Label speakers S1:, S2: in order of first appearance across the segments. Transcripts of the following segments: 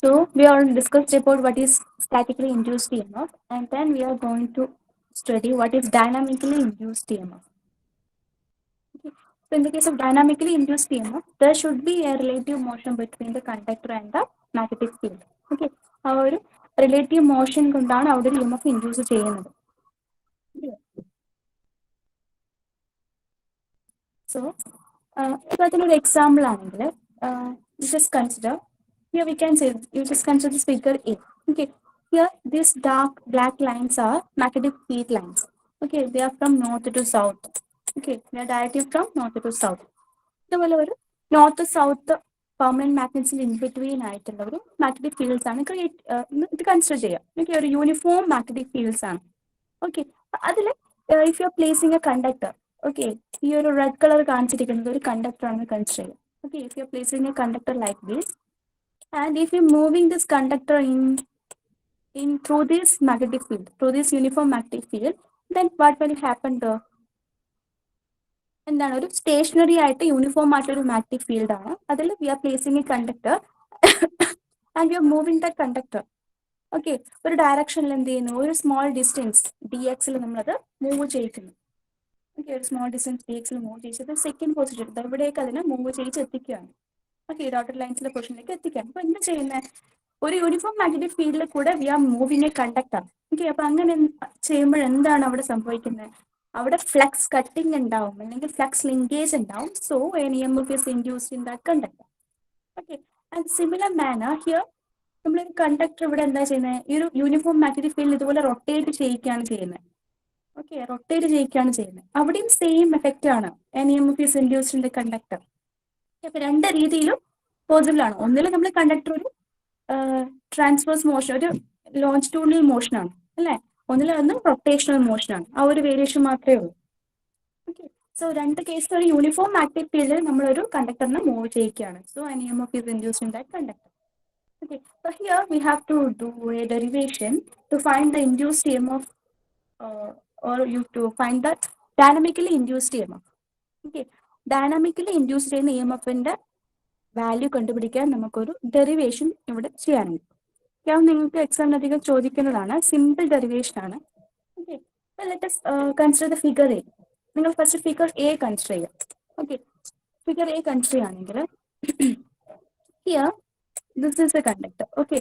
S1: So we already discussed about what is statically induced EMF, and then we are going to study what is dynamically induced EMF. Okay. So in the case of dynamically induced EMF, there should be a relative motion between the conductor and the magnetic field. Okay. ആ ഒരു relative motion കൊണ്ടാണ് അവിടെ ഒരു EMF induce ചെയ്യുന്നത്. So ഇപ്പൊ അതിനൊരു example ആണെങ്കിൽ just consider here we can say you just consider this figure A. Okay, here these dark black lines are magnetic field lines. Okay, they are from north to south. Okay, they are directly from north to south. ഇതുപോലെ ഒരു north south permanent മാഗ്നറ്റ്സിൽ in between ആയിട്ടുള്ള ഒരു magnetic fields ആണ് ഇത് consider ചെയ്യാം. Okay, ഒരു uniform magnetic fields ആണ്. ഓക്കെ, അതിൽ if you are placing a conductor, okay, ഈ ഒരു റെഡ് കളർ കാണിച്ചിരിക്കുന്നത് ഒരു കണ്ടക്ടർ ആണെന്ന് കൺസിഡർ ചെയ്യാം. Okay, if you are placing a conductor like this and if you moving this conductor in through this magnetic field, through this uniform magnetic field, then what will happen to എന്താണ് ഒരു stationery ആയിട്ട് uniform ആയിട്ടൊരു magnetic field ആണ്. അതിൽ we are placing a conductor and we are moving the conductor. Okay, ഒരു ഡയറക്ഷനിൽ എന്ത് ചെയ്യുന്നു, ഒരു സ്മോൾ ഡിസ്റ്റൻസ് ഡി എക്സിൽ നമ്മളത് മൂവ് ചെയ്യിക്കുന്നു. ഓക്കെ, ഒരു സ്മോൾ ഡിസ്റ്റൻസ് ഡി എക്സിൽ മൂവ് ചെയ്യിച്ചത് സെക്കൻഡ് പൊസിഷൻ ഇവിടേക്ക് അതിനെ മൂവ് ചെയ്യിച്ച് എത്തിക്കുകയാണ്. ഓക്കെ, ഡോട്ടഡ് ലൈൻസിലെ പൊസിഷനിലേക്ക് എത്തിക്കുകയാണ്. അപ്പൊ എന്ത് ചെയ്യുന്നത്, ഒരു യൂണിഫോം മാഗ്നറ്റിക് ഫീൽഡിൽ കൂടെ we are moving a conductor. Okay, അപ്പൊ അങ്ങനെ ചെയ്യുമ്പോൾ എന്താണ് അവിടെ സംഭവിക്കുന്നത്, അവിടെ ഫ്ലക്സ് കട്ടിങ് ഉണ്ടാവും അല്ലെങ്കിൽ ഫ്ലക്സ് ലിങ്കേജ് ഉണ്ടാവും. So an EMF is induced in that conductor. Okay, and similar manner here നമ്മളൊരു കണ്ടക്ടർ ഇവിടെ എന്താ ചെയ്യുന്നത്, ഈ ഒരു യൂണിഫോം മാഗ്നറ്റിക് ഫീൽഡ് ഇതുപോലെ റൊട്ടേറ്റ് ചെയ്യിക്കുകയാണ് ചെയ്യുന്നത്. ഓക്കെ, റൊട്ടേറ്റ് ചെയ്യിക്കുകയാണ് ചെയ്യുന്നത്. അവിടെയും സെയിം എഫക്റ്റ് ആണ് an EMF is induced in the conductor. അപ്പൊ രണ്ട് രീതിയിലും പോസിബിൾ ആണ്. ഒന്നിൽ നമ്മൾ കണ്ടക്ടർ ഒരു ട്രാൻസ്വേഴ്സ് മോഷൻ, ഒരു ലോഞ്ചിറ്റ്യൂഡിനൽ മോഷനാണ് അല്ലെ, ഒന്നിൽ അതൊന്ന് റൊട്ടേഷണൽ മോഷനാണ്. ആ ഒരു വേരിയേഷൻ മാത്രമേ ഉള്ളൂ. ഓക്കെ, സോ രണ്ട് കേസിൽ ഒരു യൂണിഫോം മാഗ്നറ്റിക് ഫീൽഡിൽ നമ്മളൊരു കണ്ടക്ടറിനെ മൂവ് ചെയ്യിക്കുകയാണ്. So an EMF is induced in that conductor. Okay, so here we have to do a derivation to find the induced EMF or you to find the dynamically induced EMF. Okay, dynamically induced ചെയ്യുന്ന EMF-ന്റെ value കണ്ടുപിടിക്കാൻ നമുക്കൊരു derivation ഇവിടെ ചെയ്യാനുണ്ട്. ഞാൻ നിങ്ങൾക്ക് എക്സാമിനധികം ചോദിക്കുന്നതാണ്, simple derivation ആണ്. Okay, let us consider the figure A. നിങ്ങൾ ഫസ്റ്റ് ഫിഗർ എ കൺസിഡർ ചെയ്യാം. ഓക്കെ, ഫിഗർ എ കൺസിഡർ ചെയ്യുകയാണെങ്കിൽ here this is A conductor. Okay,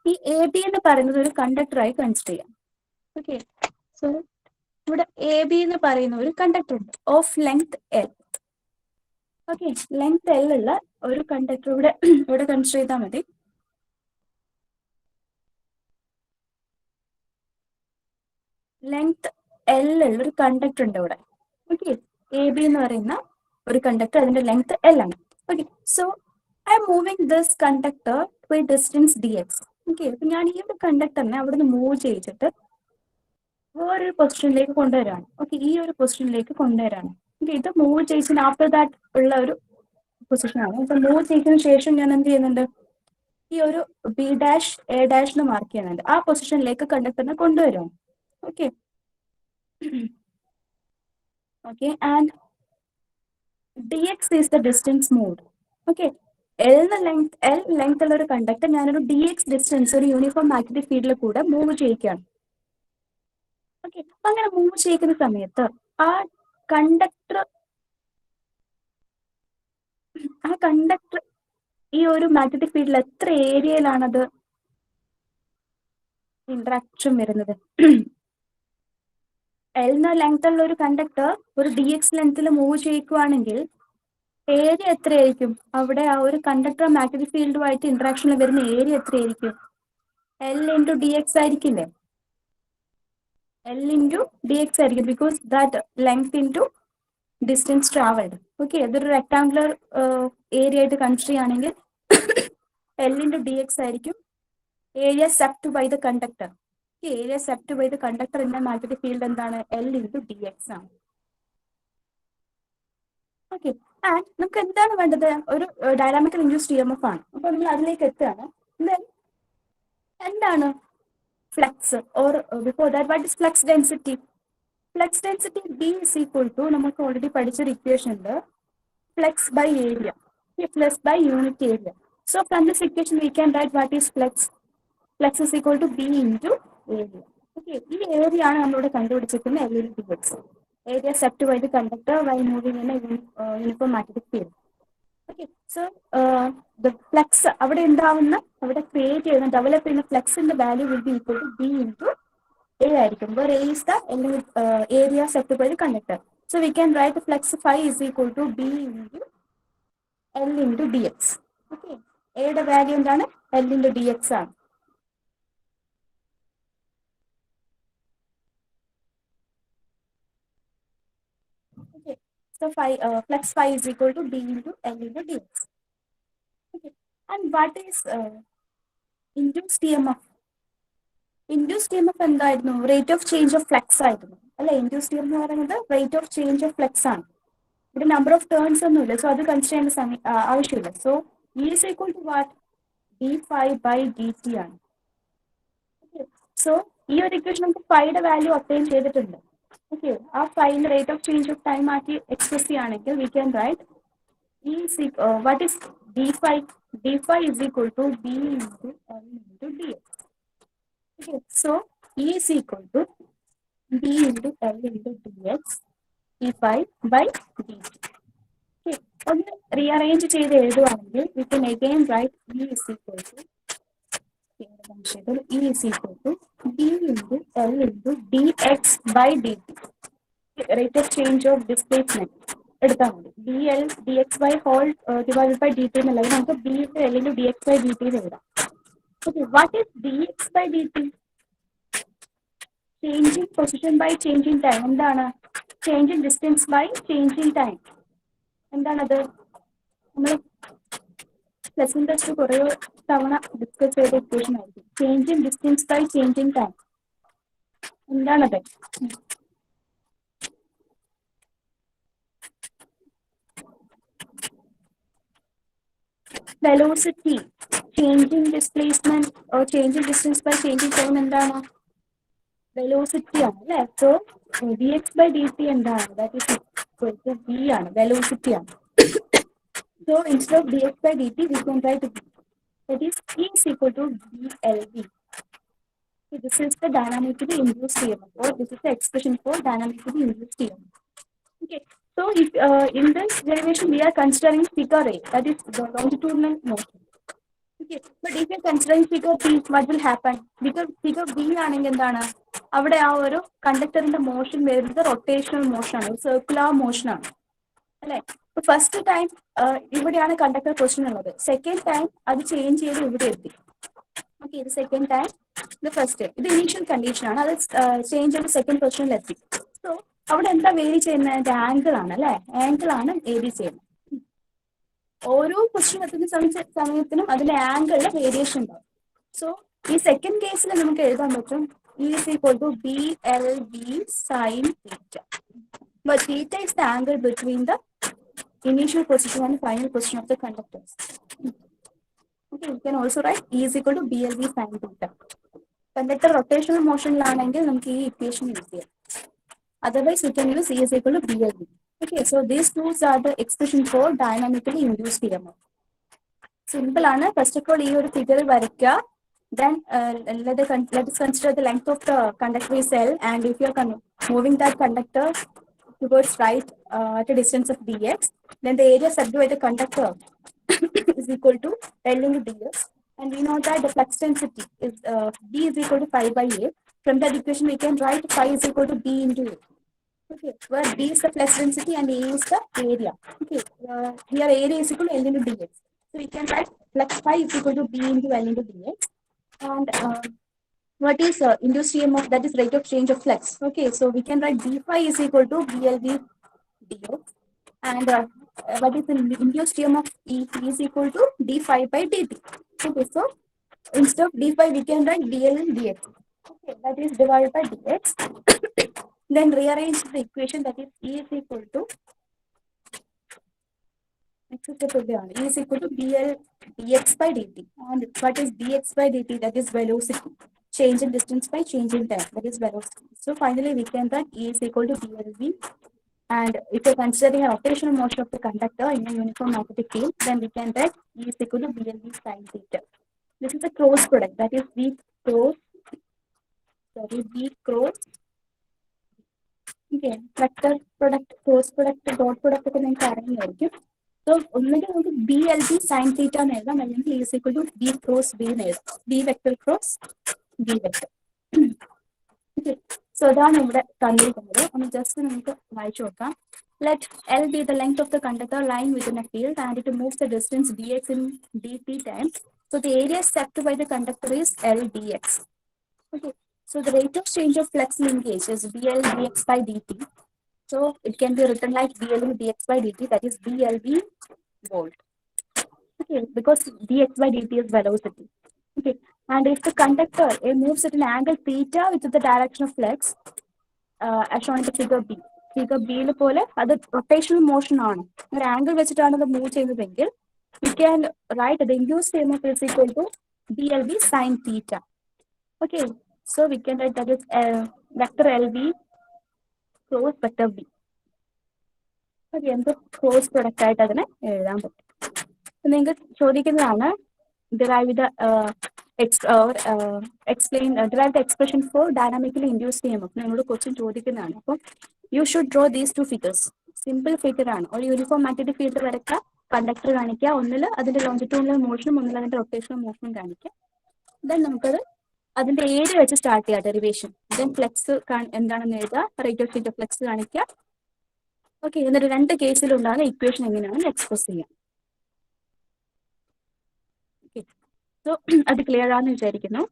S1: ഈ എ ബി എന്ന് പറയുന്നത് ഒരു കണ്ടക്ടറായി കൺസിഡർ ചെയ്യാം. ഓക്കെ, സോ ഇവിടെ എ ബി എന്ന് പറയുന്ന ഒരു കണ്ടക്ടർ ഉണ്ട് of length L. Okay, length L ഉള്ള ഒരു കണ്ടക്ടർ ഇവിടെ കൺസിഡർ ചെയ്താൽ മതി. ലെങ്ത് എൽ ഉള്ള ഒരു കണ്ടക്ടർ ഉണ്ട് ഇവിടെ. ഓക്കെ, എ ബി എന്ന് പറയുന്ന ഒരു കണ്ടക്ടർ, അതിന്റെ ലെങ്ത് എൽ ആണ്. Okay, so I am moving this conductor to a distance D X. Okay, അപ്പൊ ഞാൻ ഈ ഒരു കണ്ടക്ടറിനെ അവിടെ നിന്ന് മൂവ് ചെയ്യിച്ചിട്ട് വേറൊരു പൊസിഷനിലേക്ക് കൊണ്ടുവരാണ്. ഓക്കെ, ഈ ഒരു പൊസിഷനിലേക്ക് കൊണ്ടുവരാണ്. ഓക്കെ, ഇത് മൂവ് ചെയ്യിച്ചിട്ട് ആഫ്റ്റർ ദാറ്റ് ഉള്ള ഒരു പൊസിഷനാണ്. അപ്പൊ മൂവ് ചെയ്തതിനു ശേഷം ഞാൻ എന്ത് ചെയ്യുന്നുണ്ട്, ഈ ഒരു ബി ഡാഷ് എ ഡാഷ് എന്ന് മാർക്ക് ചെയ്യുന്നുണ്ട്. ആ പൊസിഷനിലേക്ക് കണ്ടക്ടറിനെ കൊണ്ടുവരും. Okay, okay, and D X is the distance move. Okay, L length ഉള്ള ഒരു കണ്ടക്ടർ ഞാനൊരു ഡി എക്സ് ഡിസ്റ്റൻസ് ഒരു യൂണിഫോം മാഗ്നറ്റിക് ഫീൽഡിൽ കൂടെ മൂവ് ചെയ്യിക്കുകയാണ്. ഓക്കെ, അങ്ങനെ മൂവ് ചെയ്യുന്ന സമയത്ത് ആ കണ്ടക്ടർ ഈ ഒരു മാഗ്നറ്റിക് ഫീൽഡിൽ എത്ര ഏരിയയിലാണത് ഇന്ററാക്ഷൻ വരുന്നത്. എൽ എന്ന ലെങ്ത് ഉള്ള ഒരു കണ്ടക്ടർ ഒരു ഡി എക്സ് ലെങ്ത്തിൽ മൂവ് ചെയ്യിക്കുകയാണെങ്കിൽ ഏരിയ എത്രയായിരിക്കും, അവിടെ ആ ഒരു കണ്ടക്ടർ മാഗ്നറ്റിക് ഫീൽഡുമായിട്ട് ഇന്ററാക്ഷനിൽ വരുന്ന ഏരിയ എത്രയായിരിക്കും, എൽ ഇൻറ്റു ഡി എക്സ് ആയിരിക്കില്ലേ. എൽ ഇൻറ്റു ഡി എക്സ് ആയിരിക്കും, because that length into distance travelled. Okay, അതൊരു റെക്ടാങ്കുലർ ഏരിയ ആയിട്ട് കൺസിഡർ ചെയ്യുകയാണെങ്കിൽ എൽ ഇൻറ്റു ഡി എക്സ് ആയിരിക്കും area swept by the conductor. Area swept by the conductor in magnetic field എന്താണ്, L into D X ആണ്. Okay, and നമുക്ക് എന്താണ് വേണ്ടത്, ഒരു ഡൈനാമിക്കൽ ഇൻഡ്യൂസ്ഡ് EMF ആണ്. അപ്പൊ നമ്മൾ അതിലേക്ക് എത്തുകയാണ്. എന്താണ് flux, or before that what is flux density. Flux density B is equal to നമുക്ക് ഓൾറെഡി പഠിച്ചൊരു ഇക്വേഷൻ ഉണ്ട്, flux by area, flux by unit area. So from this equation, we can write what is flex. Flex is equal to B into area. Okay, ഈ area ആണ് നമ്മളിവിടെ കണ്ടുപിടിച്ചിരിക്കുന്ന LLDX. Area set by the conductor while moving in a uniform magnetic field. Okay, so the flux അവിടെ ഉണ്ടാവുന്ന അവിടെ create ചെയ്യുന്ന develop ചെയ്യുന്ന ഫ്ലക്സിന്റെ value will be equal to B into A ആയിരിക്കും. Where A is the area set by the conductor. So we can write the flux phi is equal to B into L into dx. Okay, A യുടെ value എന്താണ്? L into dx ആണ്. Okay, so flux phi is equal to B into L into dx. Okay, and what is induced EMF? Induced EMF എന്തായിരുന്നു? Rate of change of flux ആയിരുന്നു അല്ലെ? Induced EMF എന്ന് പറയുന്നത് rate of change of flux ആണ്. ഇവിടെ number of turns ഒന്നുമില്ല, so അത് consider ചെയ്യേണ്ട ആവശ്യമില്ല. So E is equal to what? D phi by D T ആണ്. സോ ഈ ഒരു ഇക്വേഷൻ നമുക്ക് ഫൈയുടെ വാല്യൂ ഒബ്റ്റെയിൻ ചെയ്തിട്ടുണ്ട്. ഓക്കെ, ആ ഫൈൻ്റെ rate of change of time ആക്കി എക്സ്പ്രസ് ചെയ്യുകയാണെങ്കിൽ we can write E what is d phi? D phi is equal to B into L into D X. Okay, so E is equal to B into L into D x d phi by D t. Okay, ഒന്ന് rearrange ചെയ്ത് എഴുതുവാണെങ്കിൽ we can again write E is equal to E is equal to D into L into dx by dt. Rate of change of displacement. എടുത്താൽ മതി. D L d x by whole divided by D t എന്നുള്ളത് നമുക്ക് B into L into D x by D t എഴുതാം. Okay, what is d x by D t? Changing position by changing time. എന്താണ്? Changing distance by changing time. എന്താണത്? നമ്മൾ plus one plus two കുറേ തവണ discuss ചെയ്ത equation ആയിരിക്കും. Changing distance by changing time. എന്താണത്? Velocity changing displacement changing distance by changing time എന്താണ്? Velocity ആണ് അല്ലേ? So d x by D t എന്താണ്? That is equal to B ആണ്, വെലോസിറ്റി ആണ്. So instead of d x by D t we can write B. That is E is equal to B L B. This is the dynamically induced EMF, or this is the expression for dynamically induced EMF. Okay, so if in this derivation we are considering figure A, that is the longitudinal motion. Okay, but if you are considering figure B, what will happen? Because figure B ആണെങ്കിൽ എന്താണ്? അവിടെ ആ ഒരു കണ്ടക്ടറിന്റെ motion വരുന്നത് rotational motion ആണ്, circular motion ആണ് അല്ലെ? First time ഇവിടെയാണ് കണ്ടക്ടർ പൊസിഷൻ ഉള്ളത്. സെക്കൻഡ് ടൈം അത് ചേഞ്ച് ചെയ്ത് ഇവിടെ എത്തി. ഓക്കെ, ഇത് സെക്കൻഡ് ടൈം, ഇത് ഫസ്റ്റ്. ഇത് ഇനീഷ്യൽ കണ്ടീഷൻ ആണ്, അത് ചേഞ്ച് ചെയ്ത് സെക്കൻഡ് പൊസിഷനിൽ എത്തി. സോ അവിടെ എന്താ വേരി ചെയ്യുന്നത്? ആംഗിൾ ആണ് അല്ലെ? ആംഗിൾ ആണ് വേരി ചെയ്യുന്നത്. ഓരോ പൊസിഷൻ എത്തുന്ന സമയത്തിനും അതിന്റെ ആംഗിളിൽ വേരിയേഷൻ ഉണ്ടാവും. സോ ഈ സെക്കൻഡ് കേസിൽ നമുക്ക് എഴുതാൻ പറ്റും E is equal to BLB sin theta. But theta is the angle between the initial position and final position of the conductors. Okay, you can also write E is equal to BLB sin theta. Conductor rotational motion laanengil namukku ee equation use cheyyam. Otherwise, we can use E is equal to BLB. Okay, so these two are the expression for dynamically induced EMF. Simple ആണ്. First of all, ഈ ഒരു figure വരയ്ക്കുക. Then let us consider the length of the conductor cell, and if you are moving that conductor towards right at a distance of dx, then the area subdued by the conductor is equal to L into ds, and we know that the flux density is B is equal to pi by A. From that equation, we can write phi is equal to B into A. Okay, where B is the flux density and A is the area. Okay, here area is equal to L into dx. So we can write flux phi is equal to B into L into dx. And what is induced EMF? That is rate of change of flux. Okay, so we can write d phi is equal to BLB dx, and what is the induced EMF? E is equal to d phi by dt. Okay, so instead of d phi we can write dl dx. Okay, that is divided by dx. Then rearrange the equation, that is E is equal to E is equal to BL dx by dt. And what is dx by dt? That is velocity. Change in distance by change in time. That is velocity. So finally, we can write E is equal to BLV And if you're considering a rotational motion of the conductor in a uniform magnetic field, then we can write E is equal to BLV sin theta. This is a cross product, that is cross, V cross. Okay, vector product, cross product, dot product ഒക്കെ നിങ്ങൾക്ക് അറിയുന്നതായിരിക്കും. So ഒന്നുകിൽ നമുക്ക് BLV sin theta എന്ന് എഴുതാം, അല്ലെങ്കിൽ E is equal to B cross B എന്ന് എഴുതാം. B vector cross B vector. Okay. So അതാണ് ഇവിടെ തന്നിരിക്കുന്നത്. ഒന്ന് ജസ്റ്റ് നമുക്ക് വായിച്ചു നോക്കാം. Let L be the length of the conductor lying within a field and it moves the distance dx in dt times. So the area stepped by the conductor is L dx. Okay. So the rate of change of flux linkage is BL dx by dt. So it can be written like BL dx by dt, that is BLV volt. Okay, because dx by dt is velocity. Okay, and if the conductor moves at an angle theta with the direction of flux, as shown in the figure B. Figure B പോലെ അത് rotational motion ആണ്. ഒരു angle വെച്ചിട്ടാണ് അത് move ചെയ്യുന്നതെങ്കിൽ we can write the induced EMF is equal to BLV sin theta. Okay, so we can write that is vector LV cross vector B. Okay, എന്ത് cross product ആയിട്ട് അതിനെ എഴുതാൻ പറ്റും. നിങ്ങൾക്ക് ചോദിക്കുന്നതാണ് derive the explain derive the expression for dynamically induced EMF. നിങ്ങളോട് question ചോദിക്കുന്നതാണ്. അപ്പോൾ you should draw these two figures. Simple figure ആണ്. ഒരു യൂണിഫോം മാഗ്നറ്റിക് ഫീൽഡ് വരയ്ക്കുക, കണ്ടക്ടർ കാണിക്കുക, ഒന്നിൽ അതിന്റെ ലോഞ്ചിറ്റ്യൂഡിനൽ മോഷനും ഒന്നിൽ അതിന്റെ റൊട്ടേഷണൽ മോഷനും കാണിക്കുക. ദെൻ നമുക്കത് അതിന്റെ ഏരിയ വെച്ച് സ്റ്റാർട്ട് ചെയ്യാം ഡെറിവേഷൻ. ദെൻ ഫ്ലെക്സ് എന്താണെന്ന് എഴുതുക, rate of change of flex കാണിക്കുക. ഓക്കെ, എന്നിട്ട് രണ്ട് കേസിലുണ്ടാകുന്ന ഇക്വേഷൻ എങ്ങനെയാണെന്ന് എക്സ്പ്രസ് ചെയ്യാം. സോ അത് ക്ലിയർ ആണെന്ന് വിചാരിക്കുന്നു.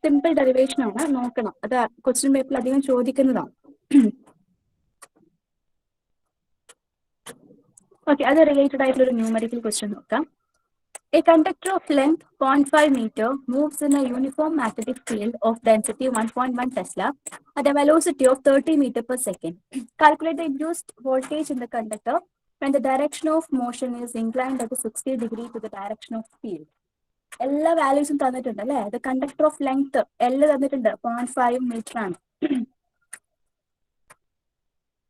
S1: സിമ്പിൾ ഡെറിവേഷൻ ആണ്, നോക്കണം. അത് ക്വസ്റ്റ്യൻ പേപ്പറിൽ അധികം ചോദിക്കുന്നതാണ്. ഓക്കെ, അത് റിലേറ്റഡ് ആയിട്ടുള്ള ഒരു ന്യൂമറിക്കൽ ക്വസ്റ്റ്യൻ നോക്കാം. A conductor of length 0.5 meter moves in a uniform magnetic field of density 1.1 Tesla at a velocity of 30 meter per second. Calculate the induced voltage in the conductor when the direction of motion is inclined at a 60 degree to the direction of field. എല്ലാ വാല്യൂസും തന്നിട്ടുണ്ട് അല്ലേ. The conductor of length L തന്നിട്ടുണ്ട്, 0.5 metre ആണ്.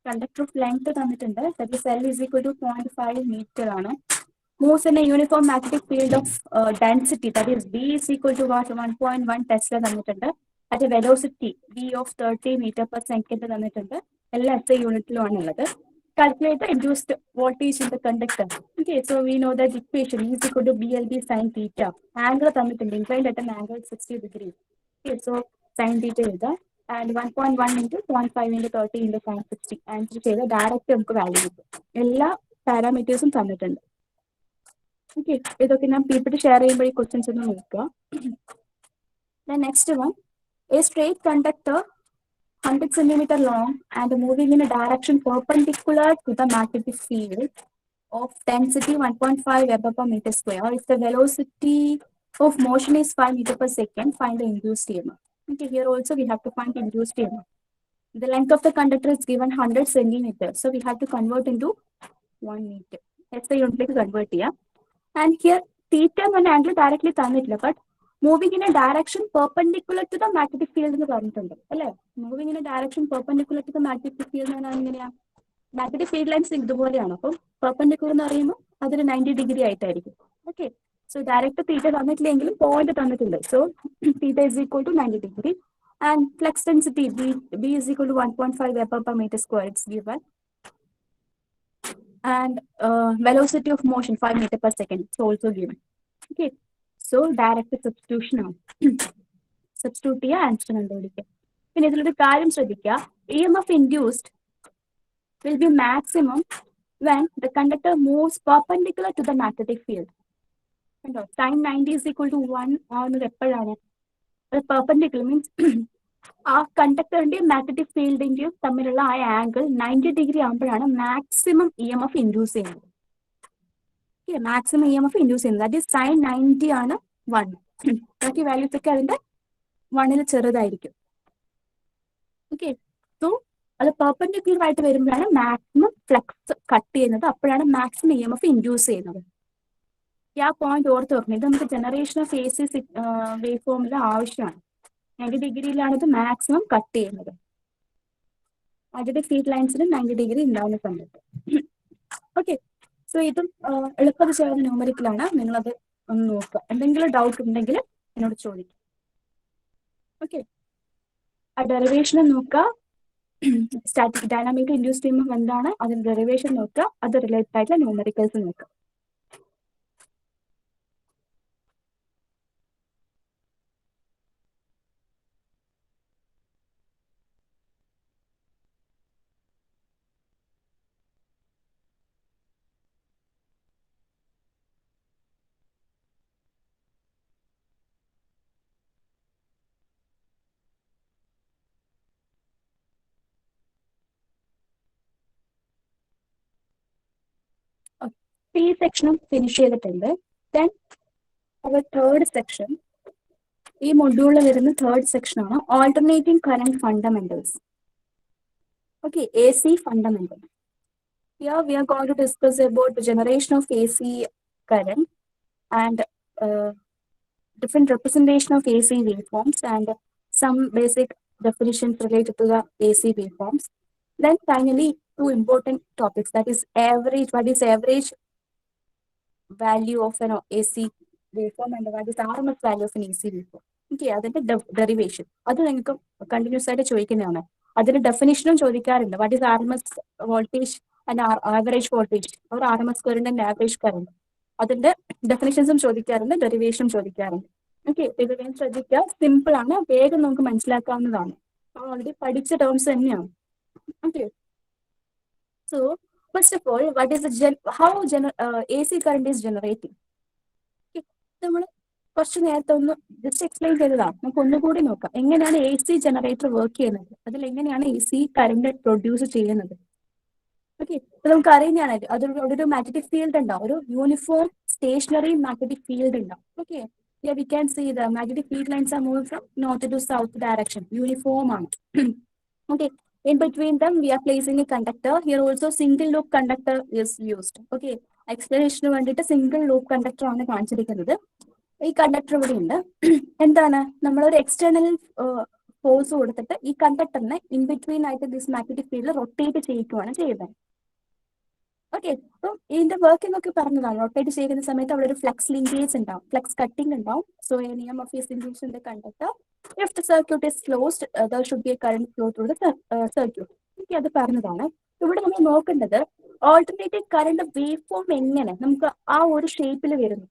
S1: Conductor of length തന്നിട്ടുണ്ട്, that is L is equal to 0.5 metre ആണ്. Moves in a uniform magnetic field of density, that is B is equal to what, 1.1 Tesla തന്നിട്ടുണ്ട്. at a velocity V of 30 meter per second തന്നിട്ടുണ്ട്. എല്ലാ SI യൂണിറ്റിലുമാണ് ഉള്ളത്. Calculate the induced voltage in the conductor. Okay, so we know that equation is equal to BLB sin theta. Angle തന്നിട്ടുണ്ട്, inclined at an angle 60 degrees. Okay, so sin theta എഴുതാം. And 1.1 into 0.5 into 30 into sin 60. Answer ചെയ്ത് direct നമുക്ക് value കിട്ടും. എല്ലാ പാരാമീറ്റേഴ്സും തന്നിട്ടുണ്ട്. Okay, ഇതൊക്കെ ഞാൻ PPT share ചെയ്യുമ്പോൾ ഈ ക്വസ്റ്റ്യൻസ് ഒന്ന് നോക്കുക. Next one, A straight conductor 100 centimeter long and moving in a direction perpendicular to the magnetic field of density 1.5 Weber per meter square. If the velocity of motion is 5 meter per second, find the induced EMF. Okay, here also we have to find induced EMF. The length of the conductor is given 100 centimeters, so we have to convert into 1 meter. SI unit convert here. And here theta and angle directly തന്നിട്ടില്ല, but moving in a direction perpendicular to the magnetic field എന്ന് പറഞ്ഞിട്ടുണ്ട് അല്ലേ. Moving in a direction perpendicular to the magnetic field എന്ന് പറഞ്ഞാൽ എങ്ങനെയാ, magnetic field lines ഇതുപോലെയാണ്. അപ്പം perpendicular എന്ന് പറയുമ്പോൾ അതൊരു 90 ഡിഗ്രി ആയിട്ടായിരിക്കും. ഓക്കെ, സോ ഡയറക്റ്റ് തീറ്റ തന്നിട്ടില്ലെങ്കിലും പോയിന്റ് തന്നിട്ടുണ്ട്. So theta is equal to 90 degree. And flux density B is equal to 1.5 Weber per meter square, it's given. And velocity of motion 5 meter per second, it's also given. Okay, so direct substitution ആണ്. Substitute ചെയ്യുക, answer കണ്ടുപിടിക്കുക. പിന്നെ ഇതിലൊരു കാര്യം ശ്രദ്ധിക്കുക, EMF induced will be maximum when the conductor moves perpendicular to the magnetic field. കണ്ടോ, sin 90 is equal to 1 ആവുന്നത് എപ്പോഴാണ്, അത് പെർപെൻഡിക്കുലർ മീൻസ് ആ കണ്ടക്ടറിന്റെയും മാഗ്നറ്റിക് ഫീൽഡിന്റെയും തമ്മിലുള്ള ആ ആംഗിൾ 90 ഡിഗ്രി ആകുമ്പോഴാണ് മാക്സിമം EMF ഇൻഡ്യൂസ് ചെയ്യുന്നത്. മാക്സിമം EMF ഇൻഡ്യൂസ് ചെയ്യുന്നത്, ദാറ്റ് ഈസ് sin 90 ആണ് 1. ബാക്കി വാല്യൂസ് ഒക്കെ അതിന്റെ 1ന് ചെറുതായിരിക്കും. ഓക്കെ, സോ അത് പെർപെൻഡിക്കുലർ ആയിട്ട് വരുമ്പോഴാണ് മാക്സിമം ഫ്ലക്സ് കട്ട് ചെയ്യുന്നത്, അപ്പോഴാണ് മാക്സിമം EMF ഇൻഡ്യൂസ് ചെയ്യുന്നത്. ആ പോയിന്റ് ഓർത്ത് വെക്കണം. ഇത് നമുക്ക് ജനറേഷൻ ഓഫ് AC വേവ് ഫോമിൽ ആവശ്യമാണ്. 90 ഡിഗ്രിയിലാണ് ഇത് മാക്സിമം കട്ട് ചെയ്യുന്നത്. മാഗ്നറ്റിക് ഫീൽഡ് ലൈൻസിന് 90 ഡിഗ്രി ഉണ്ടാവുന്ന സമയത്ത്. ഓക്കെ, സോ ഇതും എളുപ്പത്തിൽ ചെയ്യുന്ന ന്യൂമറിക്കലാണ്. നിങ്ങളത് ഒന്ന് നോക്കുക. എന്തെങ്കിലും ഡൗട്ട് ഉണ്ടെങ്കിൽ എന്നോട് ചോദിക്കും. ഓക്കെ, ആ ഡെറിവേഷൻ നോക്കുക. സ്റ്റാറ്റിക് ഡൈനാമിക് ഇൻഡ്യൂസ് സ്ട്രീം എന്താണ്, അതിന്റെ ഡെറിവേഷൻ നോക്കുക. അത് റിലേറ്റഡ് ആയിട്ടുള്ള ന്യൂമറിക്കൽസ് നോക്കുക. ഈ സെക്ഷനും ഫിനിഷ് ചെയ്തിട്ടുണ്ട്. ദെൻ അവർ തേർഡ് സെക്ഷൻ, ഈ മൊഡ്യൂളിൽ വരുന്ന തേർഡ് സെക്ഷൻ ആണ് alternating current fundamentals. Okay, AC fundamental. Here we are going to discuss about the generation of AC current and different representation of AC waveforms and some basic definitions related to the AC waveforms. Then finally, two important topics, that is average, what is average value of an AC waveform and what is RMS value of an AC waveform. Okay, അതിന്റെ derivation അത് നിങ്ങൾക്ക് continuous ആയിട്ട് ചോദിക്കുന്നതാണ്. അതിന്റെ ഡെഫിനിഷനും ചോദിക്കാറുണ്ട്. What is RMS voltage and average voltage or RMS current and average current, അതിന്റെ ഡെഫിനിഷൻസും ചോദിക്കാറുണ്ട്, ഡെറിവേഷനും ചോദിക്കാറുണ്ട്. ഓക്കെ, ഇത് വേഗം ശ്രദ്ധിക്കുക. സിമ്പിൾ ആണ്, വേഗം നമുക്ക് മനസ്സിലാക്കാവുന്നതാണ്. ഓൾറെഡി പഠിച്ച ടേംസ് തന്നെയാണ്. Okay, so first of all, what is how AC current is generating? നമ്മൾ കുറച്ച് നേരത്തെ ഒന്ന് ജസ്റ്റ് എക്സ്പ്ലെയിൻ ചെയ്തതാണ്. നമുക്ക് ഒന്നുകൂടി നോക്കാം എങ്ങനെയാണ് AC ജനറേറ്റർ വർക്ക് ചെയ്യുന്നത്, അതിൽ എങ്ങനെയാണ് AC കറന്റ് പ്രൊഡ്യൂസ് ചെയ്യുന്നത്. ഓക്കെ, നമുക്ക് അറിയുന്നതാണ് ഒരു മാഗ്നറ്റിക് ഫീൽഡ് ഉണ്ടാവും, ഒരു യൂണിഫോം സ്റ്റേഷനറി മാഗ്നറ്റിക് ഫീൽഡ് ഉണ്ടാവും. Okay, we can see the magnetic field lines are moving from north to south direction. Uniform ആണ്. Okay, in between them we are placing a conductor. Here also single loop conductor is used. Okay, explanation വേണ്ടിയിട്ട് single loop conductor ആണ് കാണിച്ചിരിക്കുന്നത്. ഈ conductor ഇവിടെ ഉണ്ട്. എന്താണ്, നമ്മളൊരു external force കൊടുത്തിട്ട് ഈ കണ്ടക്ടറിനെ ഇൻ ബിറ്റ്വീൻ ആയിട്ട് ദിസ് മാഗ്നറ്റിക് ഫീൽഡ് റൊട്ടേറ്റ് ചെയ്യിക്കുകയാണ് ചെയ്യുന്നത്. ഓക്കെ, അപ്പം ഇതിന്റെ വർക്കിംഗ് ഒക്കെ പറഞ്ഞതാണ്. റൊട്ടേറ്റ് ചെയ്യുന്ന സമയത്ത് അവിടെ ഒരു ഫ്ലക്സ് ലിങ്കേജ് ഉണ്ടാവും, ഫ്ലക്സ് കട്ടിംഗ് ഉണ്ടാവും. സോ നിയമം of is induce in the conductor. If the circuit is closed there should be a current flow through the circuit. Okay, അത് പറഞ്ഞതാണ്. ഇവിടെ നമ്മൾ നോക്കേണ്ടത് ഓൾട്ടർനേറ്റീവ് കറന്റ് വേവ് ഫോം എങ്ങനെ നമുക്ക് ആ ഒരു ഷേപ്പിൽ വരുന്നു.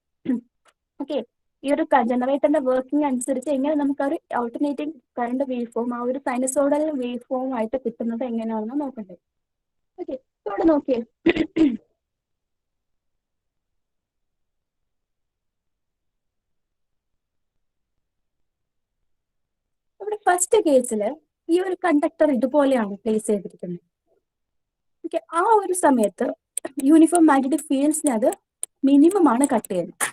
S1: ഓക്കെ, ഈ ഒരു ജനറേറ്ററിന്റെ വർക്കിംഗ് അനുസരിച്ച് എങ്ങനെ നമുക്ക് ആ ഒരു ഓൾട്ടർനേറ്റീവ് കറന്റ് വേവ് ഫോം ആ ഒരു സൈനസോഡൽ വേവ് ഫോം ആയിട്ട് കിട്ടുന്നത് എങ്ങനെയാണെന്ന് നോക്കണ്ടേ. ഓക്കെ, ഇവിടെ നോക്കിയേ. ഇവിടെ ഫസ്റ്റ് കേസിൽ ഈ ഒരു കണ്ടക്ടർ ഇതുപോലെയാണ് പ്ലേസ് ചെയ്തിരിക്കുന്നത്. ഓക്കെ, ആ ഒരു സമയത്ത് യൂണിഫോം മാഗ്നറ്റിക് ഫീൽഡ്സിന് അത് മിനിമം ആണ് കട്ട് ചെയ്യുന്നത്.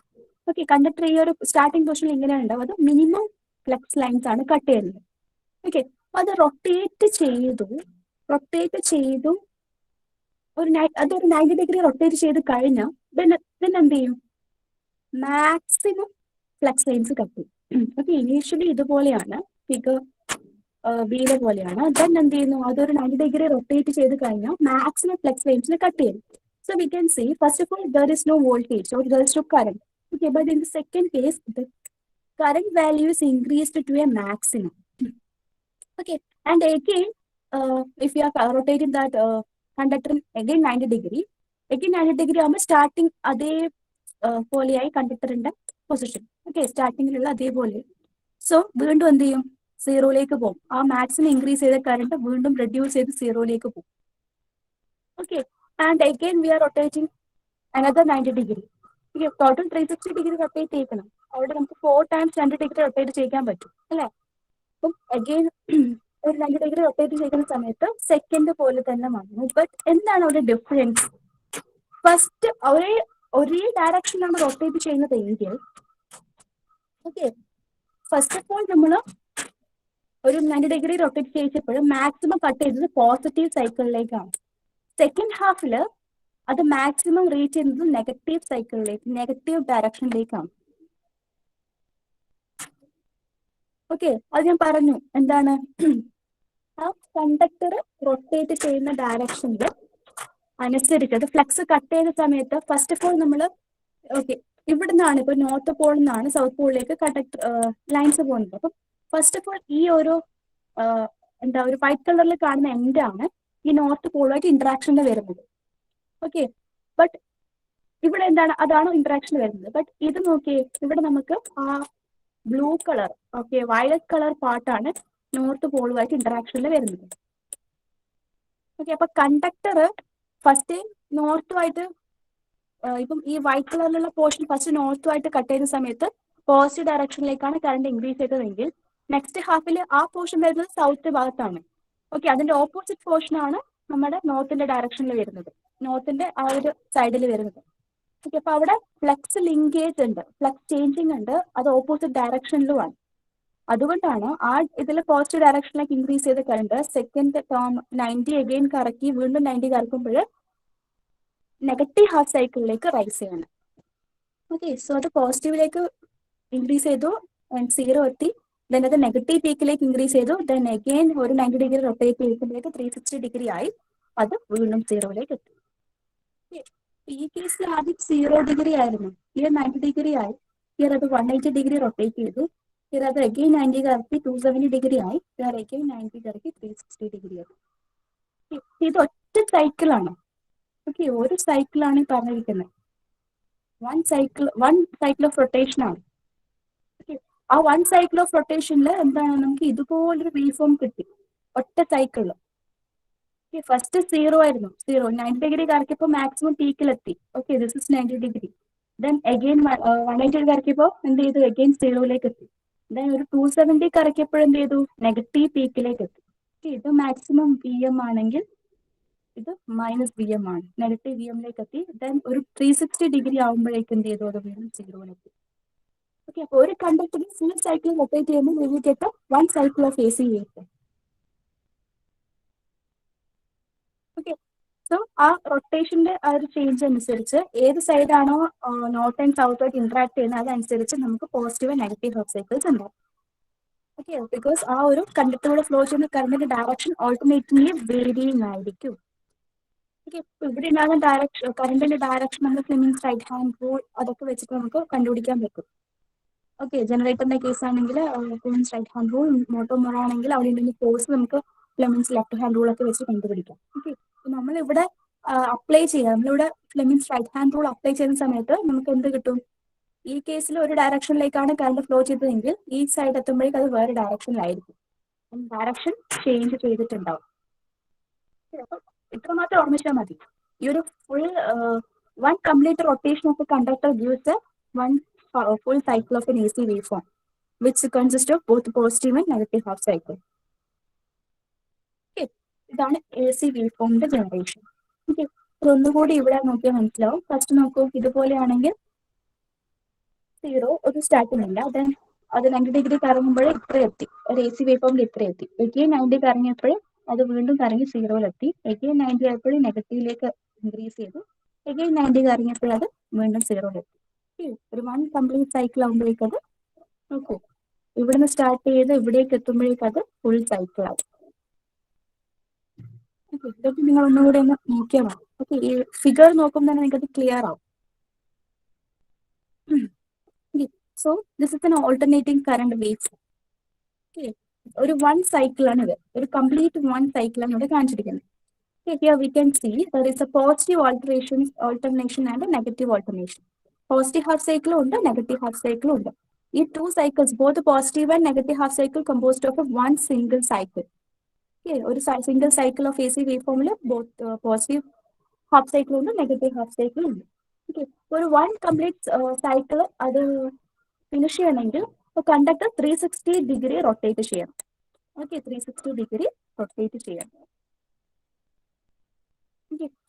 S1: ഓക്കെ, കണ്ടക്ടർ ഈ ഒരു സ്റ്റാർട്ടിംഗ് പൊസിഷനിൽ ഇങ്ങനെ ഉണ്ടാവും, അത് മിനിമം ഫ്ലക്സ് ലൈൻസ് ആണ് കട്ട് ചെയ്യുന്നത്. ഓക്കെ, അത് റൊട്ടേറ്റ് ചെയ്തു അതൊരു 90 ഡിഗ്രി റൊട്ടേറ്റ് ചെയ്ത് കഴിഞ്ഞാൽ എന്ത് ചെയ്യും, മാക്സിമം ഫ്ലക്സ് ലൈൻസ് കട്ട് ചെയ്യും. ഓക്കെ, ഇനീഷ്യലി ഇതുപോലെയാണ്, ഫിഗർ ബിയിലെ പോലെയാണ്. ദെൻ എന്ത് ചെയ്യുന്നു, അതൊരു 90 ഡിഗ്രി റൊട്ടേറ്റ് ചെയ്ത് കഴിഞ്ഞാൽ മാക്സിമം ഫ്ലക്സ് ലൈൻസിനെ കട്ട് ചെയ്യും. So we can see first of all there is no voltage or there is no current. Okay, but in the second case the current value is increased to a maximum. Okay, and again if you are rotating that conductor again 90 degree ആകുമ്പോൾ starting അതേ പോലെയായി കണ്ടക്ടറിന്റെ position. Okay, സ്റ്റാർട്ടിങ്ങിലുള്ള അതേപോലെ. So വീണ്ടും എന്ത് ചെയ്യും, സീറോയിലേക്ക് പോകും. ആ മാക്സിമം ഇൻക്രീസ് ചെയ്ത കറണ്ട് വീണ്ടും റെഡ്യൂസ് ചെയ്ത് സീറോയിലേക്ക് പോകും. Okay, and again we are rotating another 90 degree. Total 360 degree rotate ചെയ്യണം. അവിടെ നമുക്ക് 4 ടൈംസ് 2 ഡിഗ്രി റൊട്ടേറ്റ് ചെയ്യാൻ പറ്റും അല്ലേ. അപ്പം അഗൈൻ ഒരു 2 ഡിഗ്രി റൊട്ടേറ്റ് ചെയ്യുന്ന സമയത്ത് സെക്കൻഡ് പോലെ തന്നെ വന്നു. ബട്ട് എന്താണ് അവിടെ ഡിഫറൻസ്? ഫസ്റ്റ് ഒരേ ഡയറക്ഷനിലാണ് റൊട്ടേറ്റ് ചെയ്യുന്നത് എങ്കിൽ, ഓക്കെ, ഫസ്റ്റ് ഓഫ് ഓൾ നമ്മൾ ഒരു 90 ഡിഗ്രി റൊട്ടേറ്റ് ചെയ്യിച്ചപ്പോൾ മാക്സിമം കട്ട് ചെയ്തത് പോസിറ്റീവ് സൈക്കിളിലേക്കാണ്. സെക്കൻഡ് ഹാഫിൽ അത് മാക്സിമം റീച്ച് ചെയ്യുന്നത് നെഗറ്റീവ് സൈക്കിളിലേക്ക്, നെഗറ്റീവ് ഡയറക്ഷനിലേക്കാണ്. ഓക്കെ, അത് ഞാൻ പറഞ്ഞു എന്താണ്, ആ കണ്ടക്ടർ റൊട്ടേറ്റ് ചെയ്യുന്ന ഡയറക്ഷനിൽ അനുസരിച്ച് ഫ്ലക്സ് കട്ട് ചെയ്യുന്ന സമയത്ത് ഫസ്റ്റ് ഓഫ് ഓൾ നമ്മൾ ഓക്കെ ഇവിടുന്നാണ് ഇപ്പൊ നോർത്ത് പോളിൽ നിന്നാണ് സൗത്ത് പോളിലേക്ക് കണ്ടക്ടർ ലൈൻസ് പോകുന്നത്. അപ്പൊ ഫസ്റ്റ് ഓഫ് ഓൾ ഈ ഒരു എന്താ ഒരു വൈറ്റ് കളറിൽ കാണുന്ന എൻഡ് ആണ് ഈ നോർത്ത് പോളുമായിട്ട് ഇന്ററാക്ഷനിൽ വരുന്നത്. ഓക്കെ, ബട്ട് ഇവിടെ എന്താണ് അതാണ് ഇന്ററാക്ഷൻ വരുന്നത്. ബട്ട് ഇത് നോക്കിയേ, ഇവിടെ നമുക്ക് ആ blue colour okay violet colour പാർട്ടാണ് നോർത്ത് പോളുമായിട്ട് ഇന്ററാക്ഷനിൽ വരുന്നത്. ഓക്കെ, അപ്പൊ കണ്ടക്ടർ ഫസ്റ്റ് നോർത്തുമായിട്ട് ഇപ്പം ഈ വൈറ്റ് കളറിലുള്ള പോർഷൻ ഫസ്റ്റ് നോർത്തുമായിട്ട് കട്ട് ചെയ്യുന്ന സമയത്ത് പോസിറ്റീവ് ഡയറക്ഷനിലേക്കാണ് കറണ്ട് ഇൻക്രീസ് ചെയ്തതെങ്കിൽ നെക്സ്റ്റ് ഹാഫിൽ ആ പോർഷൻ വരുന്നത് സൗത്ത് ഭാഗത്താണ്. ഓക്കെ, അതിന്റെ ഓപ്പോസിറ്റ് പോർഷൻ ആണ് നമ്മുടെ നോർത്തിന്റെ ഡയറക്ഷനിൽ വരുന്നത്, നോർത്തിന്റെ ആ ഒരു സൈഡിൽ വരുന്നത്. ഓക്കെ, അപ്പൊ അവിടെ ഫ്ലക്സ് ലിങ്കേജ് ഉണ്ട്, ഫ്ലക്സ് ചേഞ്ചിങ് ഉണ്ട്, അത് ഓപ്പോസിറ്റ് ഡയറക്ഷനിലുമാണ്. അതുകൊണ്ടാണ് ആ ഇതിൽ പോസിറ്റീവ് ഡയറക്ഷനിലേക്ക് ഇൻക്രീസ് ചെയ്ത കറണ്ട് സെക്കൻഡ് ടേം 90 അഗെയിൻ കറക്കി വീണ്ടും 90 കറക്കുമ്പോൾ നെഗറ്റീവ് ഹാഫ് സൈക്കിളിലേക്ക് റൈസ് ചെയ്യണം. ഓക്കെ, സോ അത് പോസിറ്റീവിലേക്ക് ഇൻക്രീസ് ചെയ്തു, 0 എത്തി, ദെൻ അത് നെഗറ്റീവ് പീക്കിലേക്ക് ഇൻക്രീസ് ചെയ്തു, ദെൻ അഗെയിൻ ഒരു 90 ഡിഗ്രി റൊട്ടേറ്റ് ചെയ്യുമ്പോഴേക്ക് 360 ഡിഗ്രി ആയി, അത് വീണ്ടും 0യിലേക്ക് എത്തി. ഈ കേസിൽ ആദ്യം 0 ഡിഗ്രി ആയിരുന്നു, ഇത് 90 ഡിഗ്രി ആയി, ഇയർ അത് 180 ഡിഗ്രി റൊട്ടേറ്റ് ചെയ്തു, ഇയർ അത് അഗെയിൻ 90 കറക്കി 270 ഡിഗ്രി ആയി, ഇയർ അഗെയിൻ 90 കറക്കി 360 ഡിഗ്രി ആയി. ഇത് ഒറ്റ സൈക്കിളാണ്. ഓക്കെ, ഒരു സൈക്കിളാണ് ഈ പറഞ്ഞിരിക്കുന്നത്, വൺ സൈക്കിൾ ഓഫ് റൊട്ടേഷൻ ആണ്. ആ വൺ സൈക്കിൾ ഓഫ് റൊട്ടേഷനിൽ എന്താണ് നമുക്ക് ഇതുപോലൊരു വേവ് ഫോം കിട്ടി ഒറ്റ സൈക്കിളിൽ. ഫസ്റ്റ് 0 ആയിരുന്നു, 90 ഡിഗ്രി കറക്കിയപ്പോൾ മാക്സിമം പീക്കിലെത്തി. Okay, this is 90 degree, then again 180 കറക്കിയപ്പോൾ എന്ത് ചെയ്തു, അഗെയിൻ 0യിലേക്ക് എത്തി, ദെൻ ഒരു 270 കറക്കിയപ്പോൾ എന്ത് ചെയ്തു, നെഗറ്റീവ് പീക്കിലേക്ക് എത്തി. ഇത് മാക്സിമം വി എം ആണെങ്കിൽ ഇത് മൈനസ് വി എം ആണ്, നെഗറ്റീവ് വി എമ്മിലേക്ക് എത്തി, ദെൻ ഒരു 360 ഡിഗ്രി ആകുമ്പോഴേക്കും എന്ത് ചെയ്തു, അത് വീണ്ടും 0യിലെത്തി. ഓക്കെ, അപ്പൊ ഒരു കണ്ടക്ടറിൽ ഫുൾ സൈക്കിൾ റൊട്ടേറ്റ് ചെയ്യുമ്പോൾ we will get a one cycle of AC wave. Okay, so ആ റൊട്ടേഷന്റെ ആ ഒരു ചേഞ്ച് അനുസരിച്ച് ഏത് സൈഡാണോ നോർത്ത് ആൻഡ് സൗത്ത് ആയിട്ട് ഇന്ററാക്ട് ചെയ്യുന്നത് അതനുസരിച്ച് നമുക്ക് പോസിറ്റീവ് നെഗറ്റീവ് ഹാഫ് സൈക്കിൾസ് ഉണ്ടാവും. ഓക്കെ, ബിക്കോസ് ആ ഒരു കണ്ടക്ടറിലൂടെ ഫ്ലോ ചെയ്യുന്ന കറണ്ടിന്റെ ഡയറക്ഷൻ ഓൾട്ടർനേറ്റീവ്ലി വേരിയിങ് ആയിരിക്കും. ഓക്കെ, ഇവിടെ ഉണ്ടാകുന്ന ഡയറക്ഷൻ കറണ്ടിന്റെ ഡയറക്ഷൻ നമ്മൾ ഫ്ലെമിങ്സ് റൈറ്റ് ഹാൻഡ് റൂൾ അതൊക്കെ വെച്ചിട്ട് നമുക്ക് കണ്ടുപിടിക്കാൻ പറ്റും. ഓക്കെ, ജനറേറ്ററിന്റെ കേസ് ആണെങ്കിൽ Fleming's right hand rule, motor മോർ ആണെങ്കിൽ അവിടെ ഉണ്ടെങ്കിൽ ഫോഴ്സ് നമുക്ക് ഫ്ലെമിങ്സ് ലെഫ്റ്റ് ഹാൻഡ് റൂൾ ഒക്കെ വെച്ച് കണ്ടുപിടിക്കാം. ഓക്കെ, നമ്മളിവിടെ അപ്ലൈ ചെയ്യാം, നമ്മളിവിടെ Fleming's right hand rule apply ചെയ്യുന്ന സമയത്ത് നമുക്ക് എന്ത് കിട്ടും, ഈ കേസിൽ ഒരു ഡയറക്ഷനിലേക്കാണ് കറണ്ട് ഫ്ലോ ചെയ്തതെങ്കിൽ ഈ സൈഡ് എത്തുമ്പോഴേക്കും അത് വേറെ ഡയറക്ഷനിലായിരിക്കും, ഡയറക്ഷൻ ചേഞ്ച് ചെയ്തിട്ടുണ്ടാവും. ഇത്രമാത്രം ഓർമ്മിച്ചാൽ മതി. ഈ ഒരു full one complete rotation of conductor gives one full cycle of an AC waveform, which consists of both positive and negative half cycle. Okay, ഇതാണ് AC waveformന്റെ ജനറേഷൻ. ഓക്കെ, ഒന്നുകൂടി ഇവിടെ നോക്കിയാൽ മനസ്സിലാവും. ഫസ്റ്റ് നോക്കൂ, ഇതുപോലെയാണെങ്കിൽ 0 ഒരു സ്റ്റാർട്ടിംഗ് ഇല്ല, ദെൻ അത് 90 ഡിഗ്രി കറങ്ങുമ്പോൾ ഇത്ര എത്തി, ഒരു AC waveformൽ ഇത്ര എത്തി, എഗെയിൻ 90 കറങ്ങിയപ്പോൾ അത് വീണ്ടും കറങ്ങി 0യിലെത്തി, എഗെയിൻ 90 ആയപ്പോൾ നെഗറ്റീവിലേക്ക് ഇൻക്രീസ് ചെയ്തു, എഗെയിൻ 90 കറങ്ങിയപ്പോൾ അത് വീണ്ടും 0യിലെത്തി. ഒരു വൺ കംപ്ലീറ്റ് സൈക്കിൾ ആകുമ്പോഴേക്കും അത് നോക്കൂ, ഇവിടുന്ന് സ്റ്റാർട്ട് ചെയ്ത് ഇവിടേക്ക് എത്തുമ്പോഴേക്കും അത് ഫുൾ സൈക്കിൾ ആവും. ഇതൊക്കെ നിങ്ങൾ ഒന്നുകൂടെ ഒന്ന് നോക്കിയാൽ മതി. ഓക്കെ, ഈ ഫിഗർ നോക്കുമ്പോൾ തന്നെ നിങ്ങൾക്ക് ക്ലിയർ ആവും. So this is an alternating current wave. Okay, ഒരു വൺ സൈക്കിൾ ആണ് ഇത്, ഒരു കംപ്ലീറ്റ് വൺ സൈക്കിൾ ആണ് ഇവിടെ കാണിച്ചിരിക്കുന്നത്. Here we can see there is a positive alternation and a negative alternation. Positive half cycle ഉണ്ട്, നെഗറ്റീവ് ഹാഫ് സൈക്കിൾ ഉണ്ട്. ഈ two cycles both positive and negative half cycle composed of one single cycle. ഒരു single cycle of AC wave ഫോമിൽ both positive half cycle ഉണ്ട്, negative half cycle ഉണ്ട്. Okay, ഒരു one complete cycle അത് finish ചെയ്യണമെങ്കിൽ conductor 360 degree rotate ചെയ്യണം. Okay, 360 degree rotate ചെയ്യണം.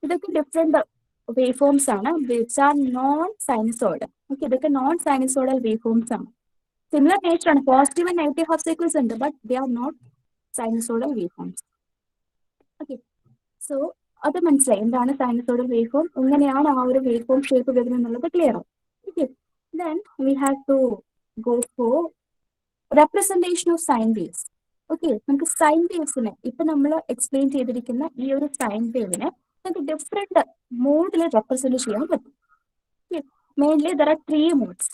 S1: ഇതൊക്കെ ഡിഫറെന്റ് വേവ് ഫോംസ് ആണ്, which are non sinusoidal. Okay, ഇതൊക്കെ നോൺ സൈനസോയിഡൽ വേവ് ഫോംസ് ആണ്. സിമിലർ നേച്ചർ ആണ്, positive and negative half cycles ഉണ്ട്, but they are not sinusoidal wave forms. Okay, so അത് മനസ്സിലായി എന്താണ് സൈനസോയിഡൽ വേവ് ഫോം, എങ്ങനെയാണ് ആ ഒരു വേവ് ഫോം ഷേപ്പ് വരുന്നത് എന്നുള്ളത് ക്ലിയർ ആവും. Okay, then we have to go for representation of sine waves. Okay, നമുക്ക് സൈൻ വേവ്സിനെ ഇപ്പൊ നമ്മൾ എക്സ്പ്ലെയിൻ ചെയ്തിരിക്കുന്ന ഈ ഒരു സൈൻ വേവിനെ നമുക്ക് ഡിഫറെന്റ് മോഡിൽ റെപ്രസെന്റ് ചെയ്യാൻ പറ്റും. Mainly there are three modes.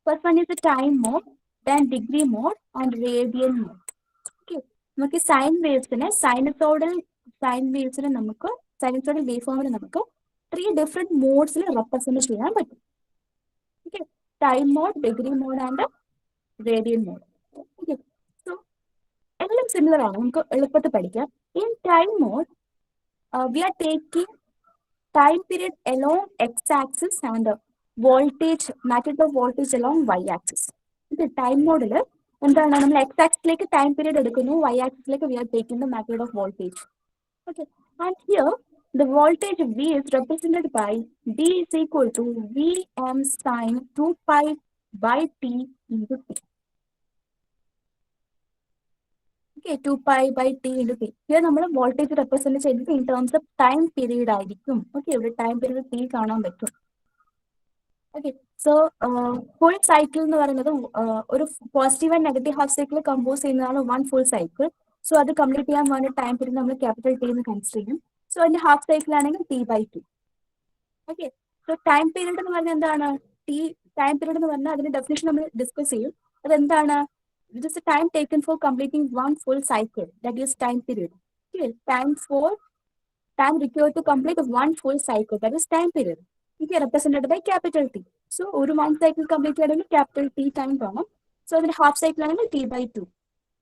S1: First one is time mode, then degree mode and radian mode. Okay, നമുക്ക് സൈൻ വേവ്സിനെ നമുക്ക് സൈനസോയിഡൽ വേവ് ഫോമിന് നമുക്ക് ത്രീ ഡിഫറെന്റ് മോഡ്സിൽ റെപ്രസെന്റ് ചെയ്യാൻ പറ്റും. Okay, time mode, degree mode and radian mode. Okay, so എല്ലാം similar ആണ്, നമുക്ക് എളുപ്പത്തിൽ പഠിക്കാം. In time mode we are taking time period along x-axis and voltage, magnitude of voltage along y-axis. ഇത് time മോഡിൽ എന്താണ്, നമ്മൾ എക്സ് ആക്സിലേക്ക് ടൈം പീരീഡ് എടുക്കുന്നു, വൈ ആക്സിലേക്ക് we are taking the magnitude of voltage. Okay, and here the voltage V is represented by D is equal to Vm sin 2 pi by T into T. Okay, 2 pi by T into T. Here നമ്മൾ voltage represent ചെയ്യുന്നത് in terms of time period ആയിരിക്കും. Okay, ഇവിടെ time period T കാണാൻ പറ്റും. Okay, so full cycle എന്ന് പറയുന്നത് ഒരു positive and negative half cycle compose ചെയ്യുന്നതാണ് വൺ ഫുൾ സൈക്കിൾ. സോ അത് കംപ്ലീറ്റ് ചെയ്യാൻ വേണ്ടി ടൈം പീരീഡ് നമ്മൾ ക്യാപിറ്റൽ T എന്ന് കൺസിഡർ ചെയ്യും. സോ അതിന്റെ ഹാഫ് സൈക്കിൾ ആണെങ്കിൽ T/2. Okay, so time period എന്ന് പറഞ്ഞാൽ എന്താണ്? ടൈം പീരീഡ് എന്ന് പറഞ്ഞാൽ അതിന്റെ ഡെഫിനേഷൻ നമ്മൾ ഡിസ്കസ് ചെയ്യും. അതെന്താണ്? It is time taken four completing one full cycle, that is time period. Time required to complete one full cycle, that is time period. It is represented by capital T. So, ഒരു one cycle complete ചെയ്യണമെങ്കിൽ capital T time വേണം. So, അതിന്റെ half cycle ആണെങ്കിൽ T/2.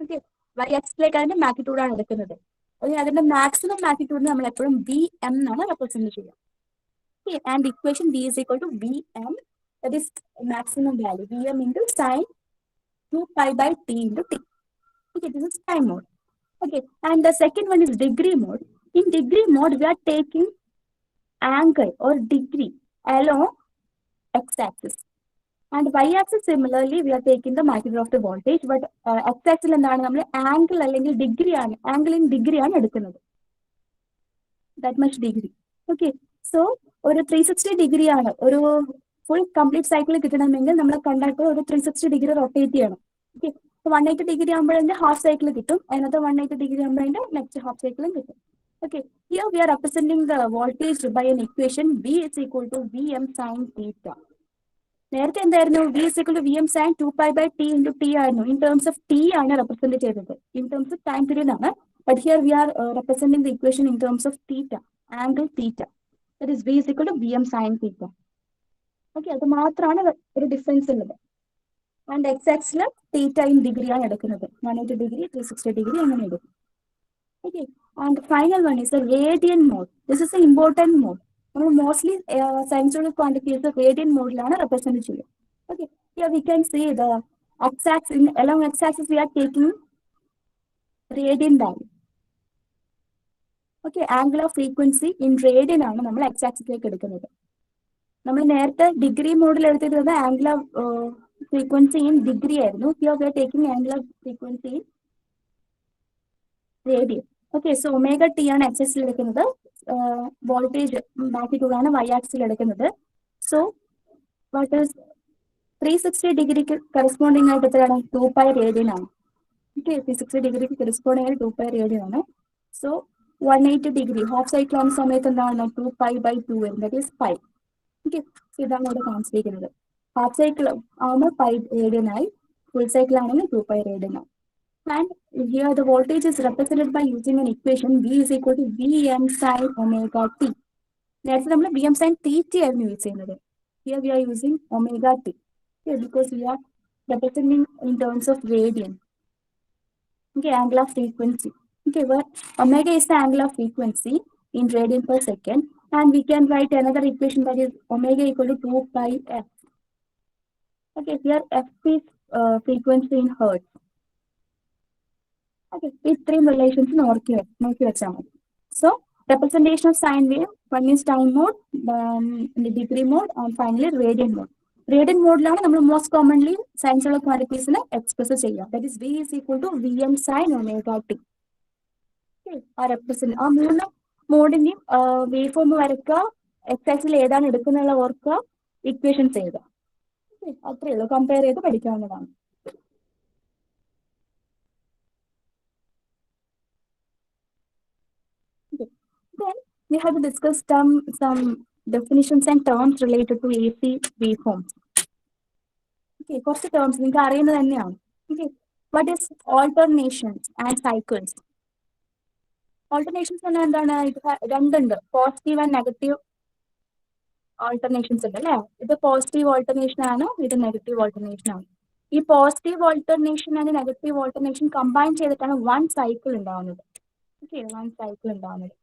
S1: Okay, y-axis അതിന്റെ magnitude ആണ് എടുക്കുന്നത്. അതിന്റെ maximum magnitude നമ്മൾ എപ്പോഴും Vm എന്നാണ് റെപ്രസെന്റ് ചെയ്യുക. Okay, and equation V is equal to Vm, that is maximum value, Vm into sin 2 pi by T into T. Okay, this is time mode. Okay, and the second one is degree mode. In degree mode, we are taking angle or degree along x-axis. And y-axis similarly, we are taking the magnitude of the voltage, but x-axis എന്താണ് നമ്മൾ angle അല്ലെങ്കിൽ degree ആണ്, angle in degree ആണ് എടുക്കുന്നത്. That much degree. Okay, so ഒരു 360 degree ആണ്, ഒരു full complete cycle കിട്ടണമെങ്കിൽ നമ്മൾ കണ്ടക്ടർ ഒരു 360 ഡിഗ്രി റൊട്ടേറ്റ് ചെയ്യണം. ഓക്കെ, 180 ഡിഗ്രി ആകുമ്പോഴതിന്റെ ഹാഫ് സൈക്കിൾ കിട്ടും, അതിനകത്ത് 180 ഡിഗ്രി ആകുമ്പോഴതിന്റെ നെക്സ്റ്റ് ഹാഫ് സൈക്കിളും കിട്ടും. Okay, here we are representing the voltage by an equation V is equal to Vm sin theta. നേരത്തെ എന്തായിരുന്നു? V is equal to Vm sin 2 pi by T into T ആയിരുന്നു. In terms of T ആണ് represent ചെയ്തത്, in terms of time period ആണ്. But here we are representing the equation in terms of theta, angle theta. That is V is equal to Vm sin theta. Okay, അത് മാത്രമാണ് ഒരു difference ഉള്ളത്. And X ആക്സിൽ theta in degree ആണ് എടുക്കുന്നത്, 180 degree 360 degree അങ്ങനെ എടുക്കും. Okay, and the final one is the radian mode. This is an important mode. Mostly sinusoidal quantities the radian mode represented here. Okay, here we can see the x-axis, along x-axis we are taking radian value. Okay, angle of frequency in radian ആണ് നമ്മൾ x-axisലേക്ക് എടുക്കുന്നത്. നമ്മൾ നേരത്തെ degree മോഡിൽ എടുത്തിരുന്നത് angle of frequency in degree ആയിരുന്നു. Here we are taking angle of frequency in radian. Okay, so omega T ആണ് X എക്സിൽ എടുക്കുന്നത്, വോൾട്ടേജ് മാഗ്നിറ്റ്യൂഡ് ആണ് വൈ ആക്സിൽ എടുക്കുന്നത്. സോ വാട്ട് ഈസ് 360 ഡിഗ്രിക്ക് കറസ്പോണ്ടിങ് ആയിട്ട് എത്രയാണ്? 2 പൈ റേഡിയൻ ആണ്. ഓക്കെ, 360 ഡിഗ്രിക്ക് കറസ്പോണ്ടിങ് ആയിട്ട് 2 പൈ റേഡിയൻ ആണ്. സോ 180 ഡിഗ്രി ഹാഫ് സൈക്കിൾ ആവുന്ന സമയത്ത് എന്താണ്? 2 പൈ ബൈ 2 വരും, ദാറ്റ് ഈസ് പൈ. ഓക്കെ, ഇതാണ് ഇവിടെ കാണിച്ചിരിക്കുന്നത്. ഹാഫ് സൈക്കിൾ ആവുമ്പോൾ പൈ റേഡിയൻ ആയി, ഫുൾ സൈക്കിൾ ആണെങ്കിൽ 2 പൈ റേഡിയൻ ആവും. And here the voltage is represented by using an equation V is equal to Vm sin omega t. നേരത്തെ നമ്മൾ Vm sin theta ആയിരുന്നു യൂസ് ചെയ്യുന്നത്. Here we are using omega t. Okay, because we are representing in terms of radian. Okay, angle of frequency. Okay, where omega is the angle of frequency in radian per second, and we can write another equation that is omega equal to 2 pi f. Okay, here f is frequency in hertz. Okay, ഇത്രയും relations നോക്കി വെച്ചാൽ മതി. So representation of sine wave, one is time mode, then the degree mode, and finally radian mode. Radian മോഡിലാണ് നമ്മൾ most commonly സൈൻസുള്ള ക്വാണ്ടിറ്റീസിനെ express ചെയ്യുക, that is V is equal to Vm sin omega t. ആ മൂന്ന് മോഡിന്റെയും wave form വരയ്ക്കുക, X axle ഏതാണ് എടുക്കുന്നുള്ള ഓർക്കുക, equations ചെയ്യുക. അത്രയേ ഉള്ളൂ, കമ്പയർ ചെയ്ത് പഠിക്കാവുന്നതാണ്. We have to discuss some definitions and terms related to AC waveforms. Okay, കുറച്ച് terms നിങ്ങൾക്ക് അറിയുന്നത് തന്നെയാണ്. Okay, what is alternations and cycles? Alternations എന്ന് എന്താണ്? ഇത് രണ്ടുണ്ട്, പോസിറ്റീവ് ആൻഡ് നെഗറ്റീവ് ഓൾട്ടർനേഷൻസ് ഉണ്ട് അല്ലേ? ഇത് പോസിറ്റീവ് ഓൾട്ടർനേഷൻ ആണ്, ഇത് നെഗറ്റീവ് ഓൾട്ടർനേഷൻ ആണ്. ഈ positive alternation and negative alternation combine ചെയ്തിട്ടാണ് വൺ സൈക്കിൾ ഉണ്ടാവുന്നത്. ഓക്കെ, വൺ സൈക്കിൾ ഉണ്ടാവുന്നത്.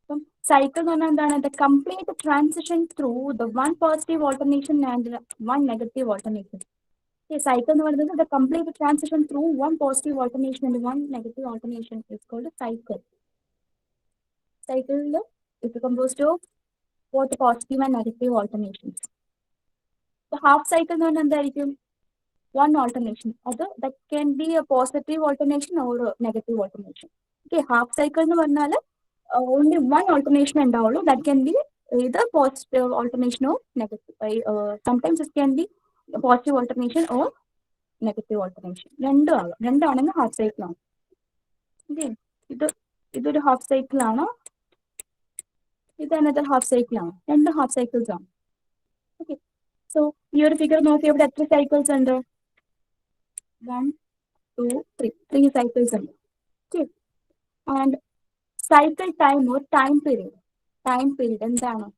S1: അപ്പം സൈക്കിൾ എന്ന് പറഞ്ഞാൽ എന്താണ്? The complete transition through the one positive alternation and one negative alternation. Cycle എന്ന് പറയുന്നത് the complete transition through one positive alternation and one negative alternation is called cycle. സൈക്കിളിൽ it composed of both positive and negative alternations. The half cycle എന്ന് പറഞ്ഞാൽ എന്തായിരിക്കും? One alternation. അത് that can be a positive alternation or a negative alternation. Okay, half cycle എന്ന് പറഞ്ഞാൽ only one alternation ഉണ്ടാവുള്ളൂ. That can be either positive alternation or negative. Sometimes it can be a positive alternation or negative alternation. രണ്ടാണെങ്കിൽ half cycle ആണ്. Okay, ഇതൊരു half cycle ആണ്, ഇത് another half cycle ആണ്. രണ്ട് ഹാഫ് സൈക്കിൾസ് ആണ്. Okay, so ഈ ഒരു ഫിഗർ നോക്കി ഇവിടെ എത്ര സൈക്കിൾസ് ഉണ്ട്? 1, 2, 3. 3 സൈക്കിൾസ് ഉണ്ട്. Okay, and cycle time or time period എന്താണ്?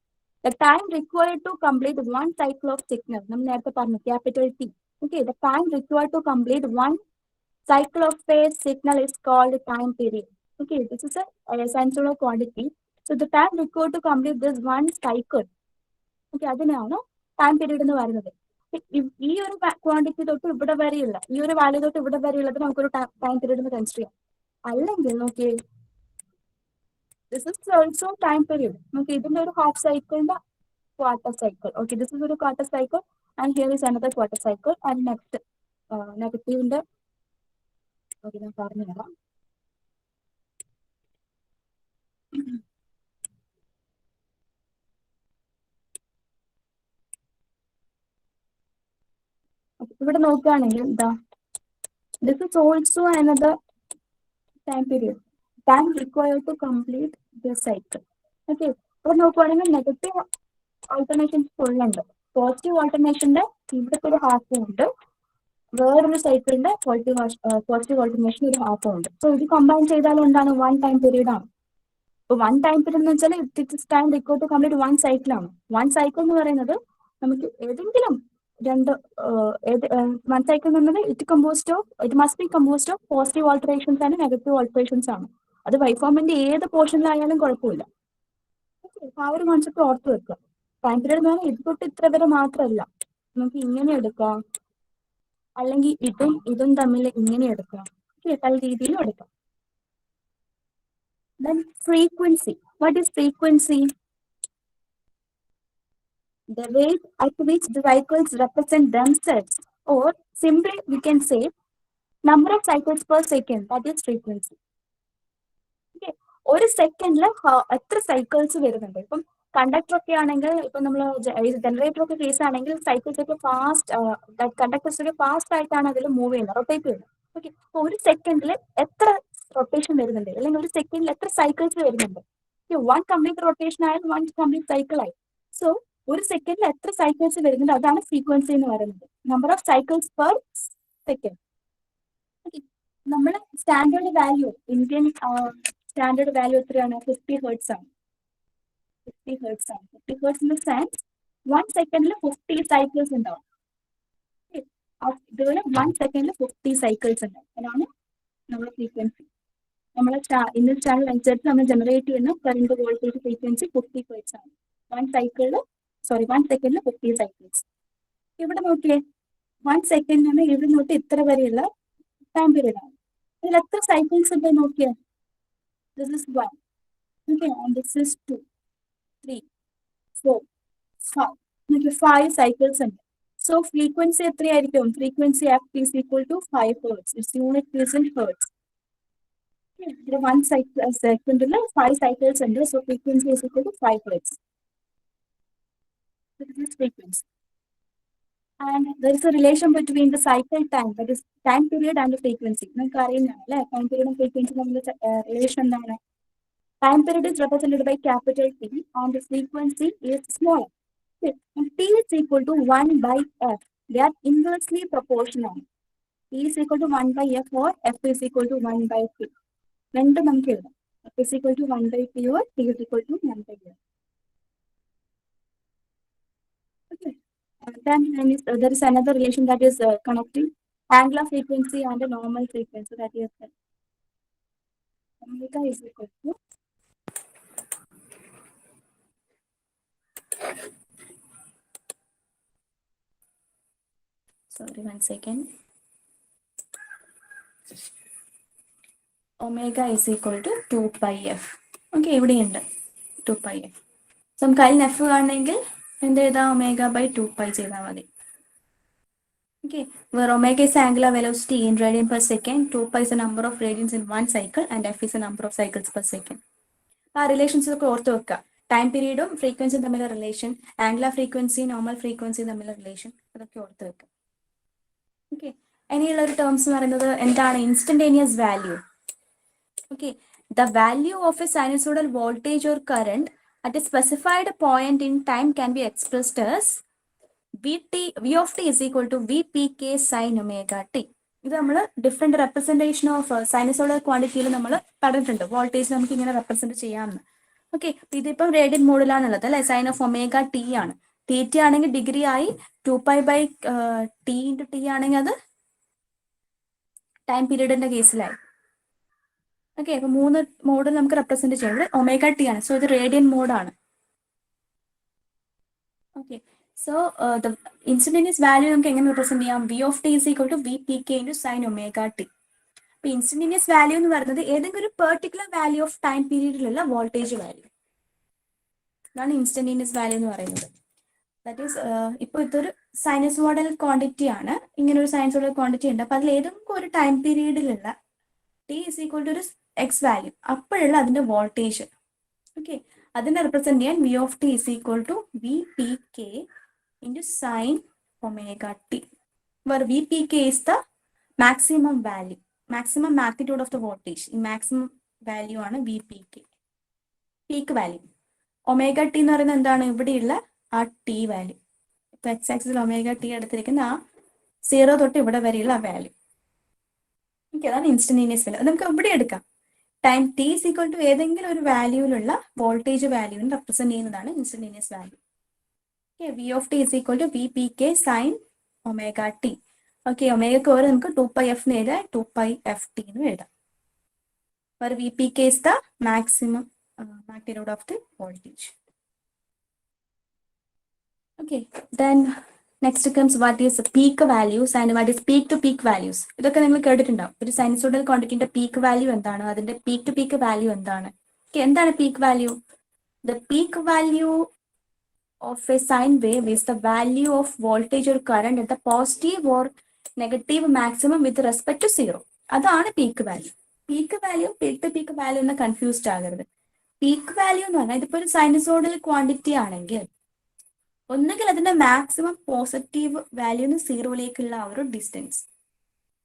S1: The time required to complete one cycle of signal. നമ്മൾ നേരത്തെ പറഞ്ഞു capital T. Okay, the time required to complete one cycle of phase signal is called time period. Okay, this is a sensory quantity. So the time required to complete this one cycle. Okay, അതിനാണ് time period എന്ന് പറയുന്നത്. ഈ ഒരു quantity തൊട്ട് ഇവിടെ വരെയുള്ള, ഈ ഒരു വാല്യൂ തൊട്ട് ഇവിടെ വരെയുള്ളത് നമുക്കൊരു ടൈം പീരീഡ് എന്ന് കൺസിഡർ ചെയ്യാം. അല്ലെങ്കിൽ നോക്കിയേ, this is also time period. നോക്കി, ഇതിന്റെ ഒരു ഹാഫ് സൈക്കിളിന്റെ quarter cycle. Okay, this is ഒരു quarter cycle and here is another quarter cycle. And next നെഗറ്റീവിന്റെ ഓക്കെ ഞാൻ പറഞ്ഞു തരാം. ഇവിടെ നോക്കുകയാണെങ്കിൽ എന്താ, this is also another time period, time required to complete the cycle. Okay, ഇവിടെ നോക്കുകയാണെങ്കിൽ നെഗറ്റീവ് ഓൾട്ടർനേഷൻ ഫുൾ ഉണ്ട്. പോസിറ്റീവ് ഓൾട്ടർനേഷന്റെ ഇവിടുത്തെ ഒരു ഹാഫും ഉണ്ട്, വേറൊരു സൈക്കിളിന്റെ പോസിറ്റീവ് ഓൾട്ടർനേഷൻ ഒരു ഹാഫും ഉണ്ട്. സോ ഇത് കമ്പൈൻ ചെയ്താലും എന്താണ്? വൺ ടൈം പീരീഡ് ആണ്. ഇപ്പൊ വൺ ടൈം പീരീഡ് എന്ന് വെച്ചാൽ it time required to complete one cycle ആണ്. വൺ സൈക്കിൾ എന്ന് പറയുന്നത് നമുക്ക് ഏതെങ്കിലും രണ്ട് വൺ സൈക്കിൾ എന്നത് it must be composed of positive alterations and negative alterations ആണ്. അത് വൈഫോമിന്റെ ഏത് പോർഷനിലായാലും കുഴപ്പമില്ല. ആ ഒരു കോൺസെപ്റ്റ് ഓർത്ത് വെക്കുക. ടൈം പീരീഡ് എന്ന് പറഞ്ഞാൽ ഇത് തൊട്ട് ഇത്ര വരെ മാത്രമല്ല, നമുക്ക് ഇങ്ങനെ എടുക്കാം, അല്ലെങ്കിൽ ഇതും തമ്മിൽ ഇങ്ങനെ എടുക്കാം. പല രീതിയിലും എടുക്കാം. Then frequency. What is frequency? The rate at which the cycles represent themselves, or simply we can say number of cycles per second. That is frequency. Okay, ഒരു സെക്കൻഡിൽ എത്ര സൈക്കിൾസ് വരുന്നുണ്ട്? ഇപ്പം കണ്ടക്ടർ ഒക്കെ ആണെങ്കിൽ, ഇപ്പൊ നമ്മൾ ജനറേറ്റർ ഒക്കെ കേസ് ആണെങ്കിൽ സൈക്കിൾസ് ഒക്കെ കണ്ടക്ടേഴ്സ് ഒക്കെ ഫാസ്റ്റ് ആയിട്ടാണ് അതിൽ മൂവ് ചെയ്യുന്നത്, റൊട്ടേറ്റ് ചെയ്യുന്നത്. ഓക്കെ, അപ്പൊ ഒരു സെക്കൻഡിൽ എത്ര റൊട്ടേഷൻ വരുന്നുണ്ട്, അല്ലെങ്കിൽ ഒരു സെക്കൻഡിൽ എത്ര സൈക്കിൾസ് വരുന്നുണ്ട്? വൺ കംപ്ലീറ്റ് റൊട്ടേഷൻ ആയാലും വൺ കംപ്ലീറ്റ് സൈക്കിൾ ആയി. സോ ഒരു സെക്കൻഡിൽ എത്ര സൈക്കിൾസ് വരുന്നുണ്ട്, അതാണ് ഫ്രീക്വൻസി എന്ന് പറയുന്നത്. Number of cycles per second. നമ്മൾ standard value, Indian standard value എത്രയാണ്? 50 ഹെർട്സ് ആണ്. 50 ഹെർട്സ് ആണ്. 50 hertz in the sense one സെക്കൻഡിൽ 50 സൈക്കിൾസ് ഉണ്ടാവും. ഇതുപോലെ വൺ സെക്കൻഡിൽ 50 സൈക്കിൾസ് ഉണ്ടാവും. അതാണ് നമ്മുടെ ഫ്രീക്വൻസി. നമ്മളെ ഇന്നർ ചാനൽ അനുസരിച്ച് നമ്മൾ ജനറേറ്റ് ചെയ്യുന്ന കറണ്ട് വോൾട്ടേജ് ഫ്രീക്വൻസി 50 ഹെർട്സ് ആണ്. വൺ സെക്കൻഡിൽ 50 സൈക്കിൾസ്. ഇവിടെ നോക്കിയേ, വൺ സെക്കൻഡിന് ഇവിടെ നോട്ട് ഇത്ര വരെയുള്ള ടൈം പീരീഡ് ആണ്. ഇതിൽ എത്ര സൈക്കിൾസ് ഉണ്ട് നോക്കിയാൽ? This is 1. Okay, and this is 2, 3, 4, 5. 5 cycles ഉണ്ട്. സോ ഫ്രീക്വൻസി എത്രയായിരിക്കും? Frequency f is equal to 5 hertz. Its unit is in hertz. One സെക്കൻഡിൽ 5 സൈക്കിൾസ് ഉണ്ട്. So frequency is equal to 5 hertz. This is frequency. And there is a relation between the cycle time, that is time period, and the frequency. നമുക്ക് അറിയുന്നതാണ് അല്ലെ, time പീരീഡും frequency തമ്മിൽ relation എന്താണ്? Time period is represented by capital T and the frequency is small. Okay. And T is equal to 1 by F. They are inversely proportional. T is equal to 1 by F or F is equal to 1 by T. രണ്ടും നമുക്ക് എഴുതാം. F is equal to 1 by T or T is equal to 1 by F. Okay. Then there is another relation that is connecting angular frequency and the normal frequency, that is omega is equal to sorry, 1 second. Omega is equal to 2 pi f. Okay, ഇവിടെയുണ്ട് 2 pi f. So നമുക്ക് അതിൽ f കാണണമെങ്കിൽ എന്ത് എഴുതാം? omega by 2 pi ചെയ്താൽ മതി. Okay, where omega is angular velocity in radian per second, 2 pi is the number of radians in one cycle, and f is the number of cycles per second. ആ relations ഒക്കെ ഓർത്ത് വെക്കുക. Time പീരീഡും ഫ്രീക്വൻസിയും തമ്മിലുള്ള relation, angular frequency normal frequency തമ്മിലുള്ള relation, അതൊക്കെ ഓർത്ത് വെക്കുക. ഓക്കെ, ഇനിയുള്ള ഒരു ടേംസ് എന്ന് പറയുന്നത് എന്താണ്? Instantaneous value. Okay, the value of a sinusoidal voltage or current at a specified point in time can be expressed as V of t is equal to Vpk sin omega t. ഇത് നമ്മൾ different representation of sinusoidal ക്വാണ്ടിറ്റിയിൽ നമ്മൾ പറഞ്ഞിട്ടുണ്ട്. Voltage നമുക്ക് ഇങ്ങനെ represent ചെയ്യാമെന്ന്. Okay, ഇതിപ്പം radian മോഡിലാണുള്ളത് അല്ലെ? സൈൻ ഓഫ് ഒമേഗ ടി ആണ്. ടി ആണെങ്കിൽ ഡിഗ്രി ആയി, 2 pi by T into T ആണെങ്കിൽ അത് ടൈം പീരീഡിന്റെ കേസിലായി. ഓക്കെ, അപ്പൊ 3 മോഡിൽ നമുക്ക് റെപ്രസെന്റ് ചെയ്യാം. ഇവിടെ ഒമേഗ ടി ആണ്, സോ ഇത് റേഡിയൻ മോഡാണ്. Okay, so the instantaneous value നമുക്ക് എങ്ങനെ റെപ്രസെന്റ് ചെയ്യാം? V of t is equal to V P K into sine omega t. അപ്പൊ ഇൻസ്റ്റന്റേനിയസ് വാല്യൂ എന്ന് പറയുന്നത് ഏതെങ്കിലും ഒരു പെർട്ടിക്കുലർ വാല്യൂ ഓഫ് ടൈം പീരീഡിലുള്ള വോൾട്ടേജ് വാല്യൂ, അതാണ് ഇൻസ്റ്റന്റേനിയസ് വാല്യൂ എന്ന് പറയുന്നത്. ദാറ്റ് ഈസ് ഇപ്പൊ ഇതൊരു സൈനസോഡൽ ക്വാണ്ടിറ്റി ആണ്. ഇങ്ങനെ ഒരു സൈനസോഡൽ ക്വാണ്ടിറ്റി ഉണ്ട്. അപ്പൊ അതിൽ ഏതെങ്കിലും ഒരു ടൈം പീരീഡിലുള്ള ടി ഇസ് ഈക്വൽ ടു ഒരു എക്സ് വാല്യൂ, അപ്പോഴുള്ള അതിന്റെ വോൾട്ടേജ്. ഓക്കെ, അതിനെ റെപ്രസെന്റ് ചെയ്യാൻ V of t is equal to V P K into sine omega t, where V P K is the maximum value, maximum magnitude of the voltage. ഈ maximum value ആണ് V P K, peak value. Omega t എന്ന് പറയുന്നത് എന്താണ്? ഇവിടെയുള്ള ആ t value. ഇപ്പൊ X ആക്സിൽ omega t എടുത്തിരിക്കുന്ന ആ 0 തൊട്ട് ഇവിടെ വരെയുള്ള ആ വാല്യൂ. ഓക്കെ, അതാണ് ഇൻസ്റ്റന്റേനിയസ് വാല്യൂ. അത് നമുക്ക് ഇവിടെ എടുക്കാം. Time t is equal to ഏതെങ്കിലും ഒരു വാല്യൂവിലുള്ള വോൾട്ടേജ് വാല്യൂവിനെ റെപ്രസെന്റ് ചെയ്യുന്നതാണ് instantaneous value. Okay, V of t is equal to V P K sine omega t. Okay, ഒമേഗക്ക് ഓരോ നമുക്ക് 2 പൈ എഫ് എഴുതാം, 2 പൈ എഫ് ടി എന്ന് എഴുതാം. where V P K is the maximum magnitude of the voltage. Okay, then next comes what is peak values and what is peak to peak values. ഇതൊക്കെ നിങ്ങൾ കേട്ടിട്ടുണ്ടാവും. ഒരു sinusoidal ക്വാണ്ടിറ്റിന്റെ peak value എന്താണ്, അതിന്റെ peak to peak value എന്താണ്. എന്താണ് peak value? The peak value of a sine wave is the value of voltage or current at the positive or negative maximum with respect to 0. അതാണ് peak value. Peak value peak to peak value എന്ന് confused ആകരുത്. പീക്ക് value എന്ന് പറഞ്ഞാൽ ഇതിപ്പോ ഒരു sinusoidal quantity ആണെങ്കിൽ ഒന്നുകിൽ അതിന്റെ മാക്സിമം പോസിറ്റീവ് വാല്യൂന്ന് 0ലേക്കുള്ള ആ ഒരു ഡിസ്റ്റൻസ്,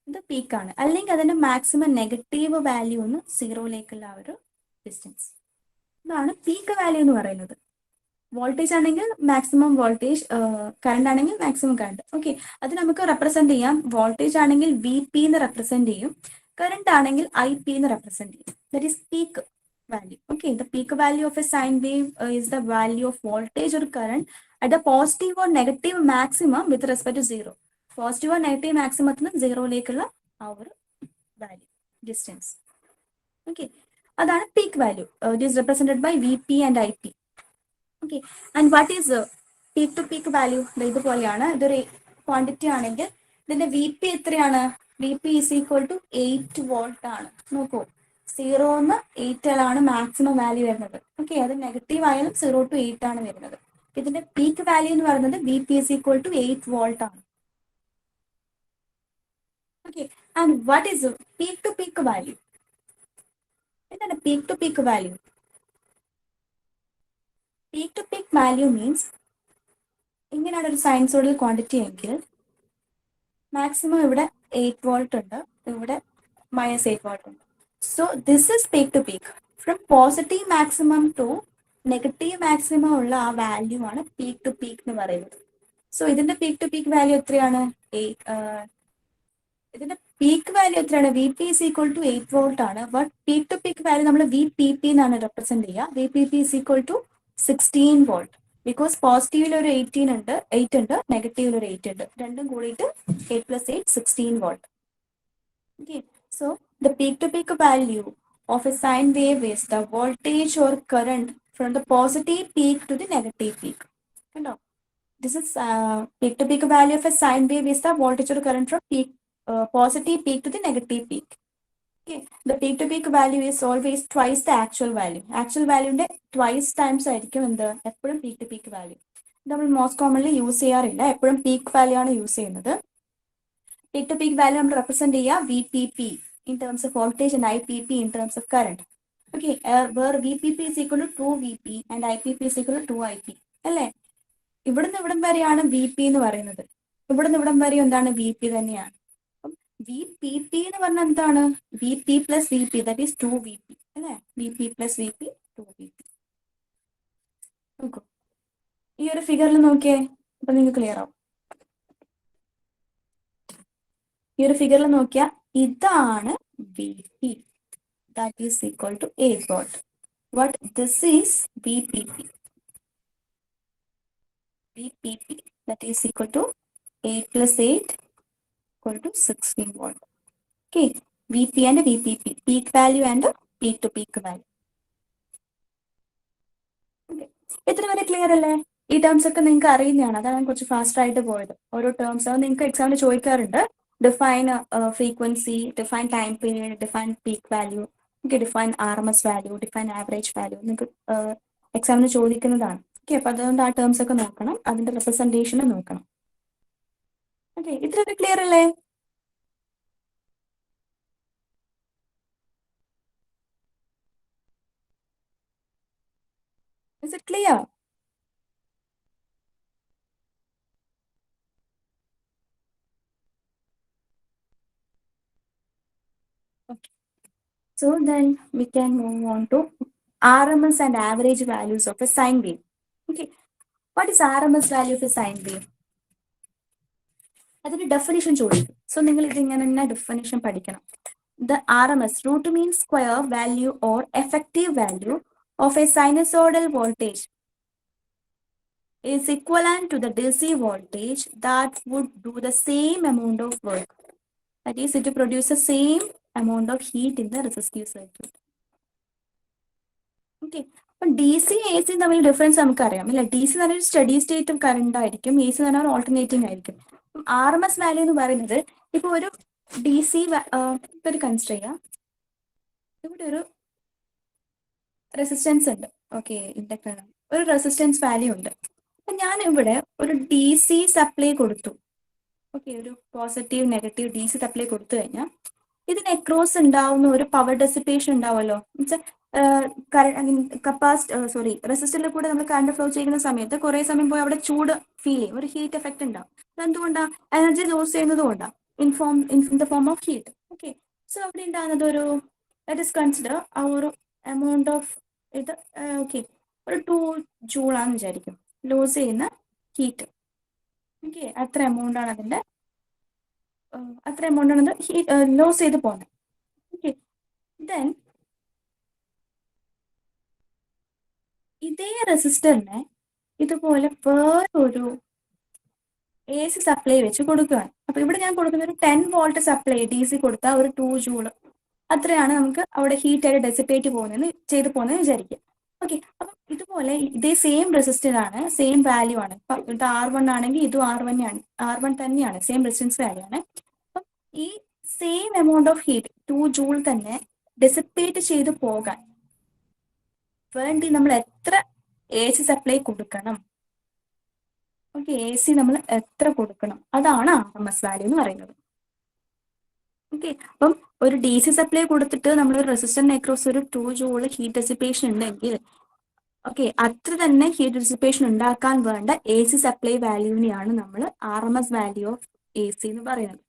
S1: ഇത് പീക്കാണ്. അല്ലെങ്കിൽ അതിന്റെ മാക്സിമം നെഗറ്റീവ് വാല്യൂന്ന് 0ലേക്കുള്ള ആ ഒരു ഡിസ്റ്റൻസ്, ഇതാണ് പീക്ക് വാല്യൂ എന്ന് പറയുന്നത്. വോൾട്ടേജ് ആണെങ്കിൽ മാക്സിമം വോൾട്ടേജ്, കറണ്ട് ആണെങ്കിൽ മാക്സിമം കറണ്ട്. ഓക്കെ, അത് നമുക്ക് റെപ്രസെന്റ് ചെയ്യാം. വോൾട്ടേജ് ആണെങ്കിൽ വി പി എന്ന് റെപ്രസെന്റ് ചെയ്യും, കറണ്ട് ആണെങ്കിൽ ഐ പി എന്ന് റെപ്രസെന്റ് ചെയ്യും. That is peak value. Okay, the peak value of a sine wave is the value of voltage or current at the positive or negative maximum with respect to 0. Positive or negative maximum at 0 our value, distance. Okay, that's peak value. It is represented by Vp and Ip. Okay, and what is peak to peak value? ഇത് പോലെയാണ്. ഇതൊരു quantity ആണെങ്കിൽ ഇതിന്റെ V P എത്രയാണ്? V P is equal to 8 volt ആണ്. നോക്കൂ, 0 8 maximum value വരുന്നത്. Okay, അത് നെഗറ്റീവ് ആയാലും 0 to 8 ആണ് വരുന്നത്. ഇതിന്റെ പീക്ക് വാല്യൂ എന്ന് പറയുന്നത് V P is equal to 8 volt ആണ്. Okay, and what is peak to peak value? എന്താണ് peak to peak value? Peak to peak value means ഇങ്ങനെയാണ് ഒരു സൈനസോഡൽ ക്വാണ്ടിറ്റി എങ്കിൽ മാക്സിമം ഇവിടെ 8 വോൾട്ട് ഉണ്ട്, ഇവിടെ -8 വോൾട്ട് ഉണ്ട്. So this is peak to peak. From positive maximum two negative maximum ഉള്ള ആ വാല്യൂ ആണ് പീക്ക് ടു പീക്ക് എന്ന് പറയുന്നത്. സോ ഇതിന്റെ പീക്ക് ടു പീക്ക് വാല്യൂ എത്രയാണ്? ഇതിന്റെ പീക്ക് വാല്യൂ എത്രയാണ്? V P is equal to 8 volt ആണ്. But peak to peak value നമ്മൾ വി പി പി എന്നാണ് റെപ്രസെന്റ് ചെയ്യുക. V P P is equal to 16 volt. Because പോസിറ്റീവിൽ ഒരു 8 ഉണ്ട്, നെഗറ്റീവിൽ ഒരു 8 ഉണ്ട്. രണ്ടും കൂടിയിട്ട് 8 + 8 16 volt. Okay, so the peak to peak value of a sine wave is the voltage or current from the positive peak to the negative peak. This is peak to peak value of a sine wave is the voltage or current from positive peak to the negative peak. Okay, the peak to peak value is always twice the actual value. Actual value inde twice times ആയിരിക്കും എന്ത് എപ്പോഴും peak to peak value. നമ്മൾ most commonly use ചെയ്യാറില്ല, എപ്പോഴും peak value ആണ് use ചെയ്യുന്നത്. Peak to peak value നമ്മൾ represent ചെയ്യുക V P P in terms of voltage and IPP in terms of current. Okay, where VPP is equal to 2VP and IPP is equal to 2IP. അല്ലേ? ഇവിടുന്ന് ഇവിടം വരെയാണ് V P എന്ന് പറയുന്നത്. ഇവിടുന്ന് ഇവിടം വരെ എന്താണ്? വി പി തന്നെയാണ്. വി പി പി എന്ന് പറഞ്ഞാൽ എന്താണ്? V P plus V P, that is 2VP അല്ലേ? V P plus V P 2VP. നോക്കൂ, ഈ ഒരു ഫിഗറിൽ നോക്കിയേ, അപ്പൊ നിങ്ങൾക്ക് ക്ലിയർ ആവും. ഈ ഒരു ഫിഗറിൽ നോക്കിയാൽ ഇതാണ് V P, that is equal to 8 volt. But this is V P P. VPP, that is equal to 8 plus 8 equal to 16 volt. Okay, VP and VPP, peak value and peak to peak value. Okay, ഇത്ര വരെ clear അല്ലേ? ഈ terms ഒക്കെ നിങ്ങൾക്ക് അറിയുന്നതാണ്, അതാണ് കുറച്ച് fast ആയിട്ട് പോയത്. ഓരോ ടേംസ് അത് നിങ്ങൾക്ക് എക്സാമിന് ചോദിക്കാറുണ്ട്. Define frequency, define time period, define peak value, define RMS value, define average value, നിങ്ങൾക്ക് എക്സാമിന് ചോദിക്കുന്നതാണ്. ഓക്കെ, അപ്പൊ അതുകൊണ്ട് ആ ടേംസ് ഒക്കെ നോക്കണം, അതിന്റെ റെപ്രസെന്റേഷൻ നോക്കണം. ഓക്കെ, ഇത്രയൊക്കെ ക്ലിയർ അല്ലേ? Is it clear? Okay. So then we can move on to RMS and average values of a sine wave. Okay, what is RMS value of a sine wave? അതിന്റെ definition ചോദിക്കും. So നിങ്ങൾ ഇതിങ്ങനെ തന്നെ definition പഠിക്കണം. The RMS, root means square value or effective value of a sinusoidal voltage, is equivalent to the DC voltage that would do the same amount of work. That is, it produces the same amount of heat in the resistive circuit. Okay, അപ്പം D C A C തമ്മിൽ difference നമുക്കറിയാം അല്ലെ? D C തന്നെ ഒരു steady state current ആയിരിക്കും, A C തന്നെ ഒരു alternating ആയിരിക്കും. ആർ എം എസ് വാല്യൂ എന്ന് പറയുന്നത് ഇപ്പൊ ഒരു ഡി സി ഒരു കൺസിഡർ ചെയ്യാം. ഇവിടെ ഒരു റെസിസ്റ്റൻസ് ഉണ്ട്. ഓക്കെ, ഇൻഡക്ടർ ഒരു റെസിസ്റ്റൻസ് വാല്യൂ ഉണ്ട്. അപ്പൊ ഞാൻ ഇവിടെ ഒരു ഡി സി സപ്ലൈ കൊടുത്തു. ഓക്കെ, ഒരു positive negative D C supply കൊടുത്തു കഴിഞ്ഞാൽ ഇതിന് അക്രോസ് ഉണ്ടാവുന്ന ഒരു പവർ ഡെസിപ്പേഷൻ ഉണ്ടാവുമല്ലോ. റെസിസ്റ്ററിൽ കൂടെ നമ്മൾ കറണ്ട് ഫ്ലോ ചെയ്യുന്ന സമയത്ത് കുറെ സമയം പോയി അവിടെ ചൂട് ഫീൽ ചെയ്യും, ഒരു ഹീറ്റ് എഫക്ട് ഉണ്ടാവും. അതെന്തുകൊണ്ടാണ്? എനർജി ലോസ് ചെയ്യുന്നത് കൊണ്ടാണ്, in the form of heat. Okay, so അവിടെ ഉണ്ടാകുന്നത് ഒരു ലെറ്റ് us കൺസിഡർ ആ ഒരു എമൗണ്ട് ഓഫ് ഇത് ഓക്കെ ഒരു 2 ജൂൾ ആണെന്ന് വിചാരിക്കും ലോസ് ചെയ്യുന്ന ഹീറ്റ്. ഓക്കെ, അത്ര എമൗണ്ട് ആണ് അതിന്റെ ലോസ് ചെയ്ത് പോകുന്നത്. ഓക്കെ, ദെൻ ഇതേ റെസിസ്റ്ററിനെ ഇതുപോലെ വേറൊരു എ സി സപ്ലൈ വെച്ച് കൊടുക്കുകയാണ്. അപ്പൊ ഇവിടെ ഞാൻ കൊടുക്കുന്ന ഒരു 10 വോൾട്ട് സപ്ലൈ ഡി സി കൊടുത്താൽ ഒരു 2 ജൂൾ അത്രയാണ് നമുക്ക് അവിടെ ഹീറ്റ് ആയിട്ട് ഡെസിപ്പേറ്റ് ചെയ്ത് പോകുന്നത് വിചാരിക്കുക. ഓക്കെ, അപ്പം ഇതുപോലെ ഇതേ സെയിം റെസിസ്റ്റർ ആണ്, സെയിം വാല്യൂ ആണ്. ഇപ്പൊ ഇത് R1 ആണെങ്കിൽ ഇതും R1 തന്നെയാണ്, സെയിം റെസിസ്റ്റൻസ് വാല്യൂ ആണ്. അപ്പം ഈ same amount of heat 2 joule തന്നെ ഡെസിപ്പേറ്റ് ചെയ്ത് പോകാൻ വേണ്ടി നമ്മൾ എത്ര എ സി സപ്ലൈ കൊടുക്കണം? ഓക്കെ, എ സി നമ്മൾ എത്ര കൊടുക്കണം, അതാണ് RMS വാല്യൂ എന്ന് പറയുന്നത്. ഓക്കെ, അപ്പം ഒരു ഡി സി സപ്ലൈ കൊടുത്തിട്ട് നമ്മൾ റെസിസ്റ്ററിന് അക്രോസ് ഒരു 2 ജൂൾ ഹീറ്റ് ഡെസിപ്പേഷൻ ഉണ്ടെങ്കിൽ ഓക്കെ അത്ര തന്നെ ഹീറ്റ് ഡെസിപ്പേഷൻ ഉണ്ടാക്കാൻ വേണ്ട എ സി സപ്ലൈ വാല്യൂവിനെയാണ് നമ്മൾ RMS value of A C എന്ന് പറയുന്നത്.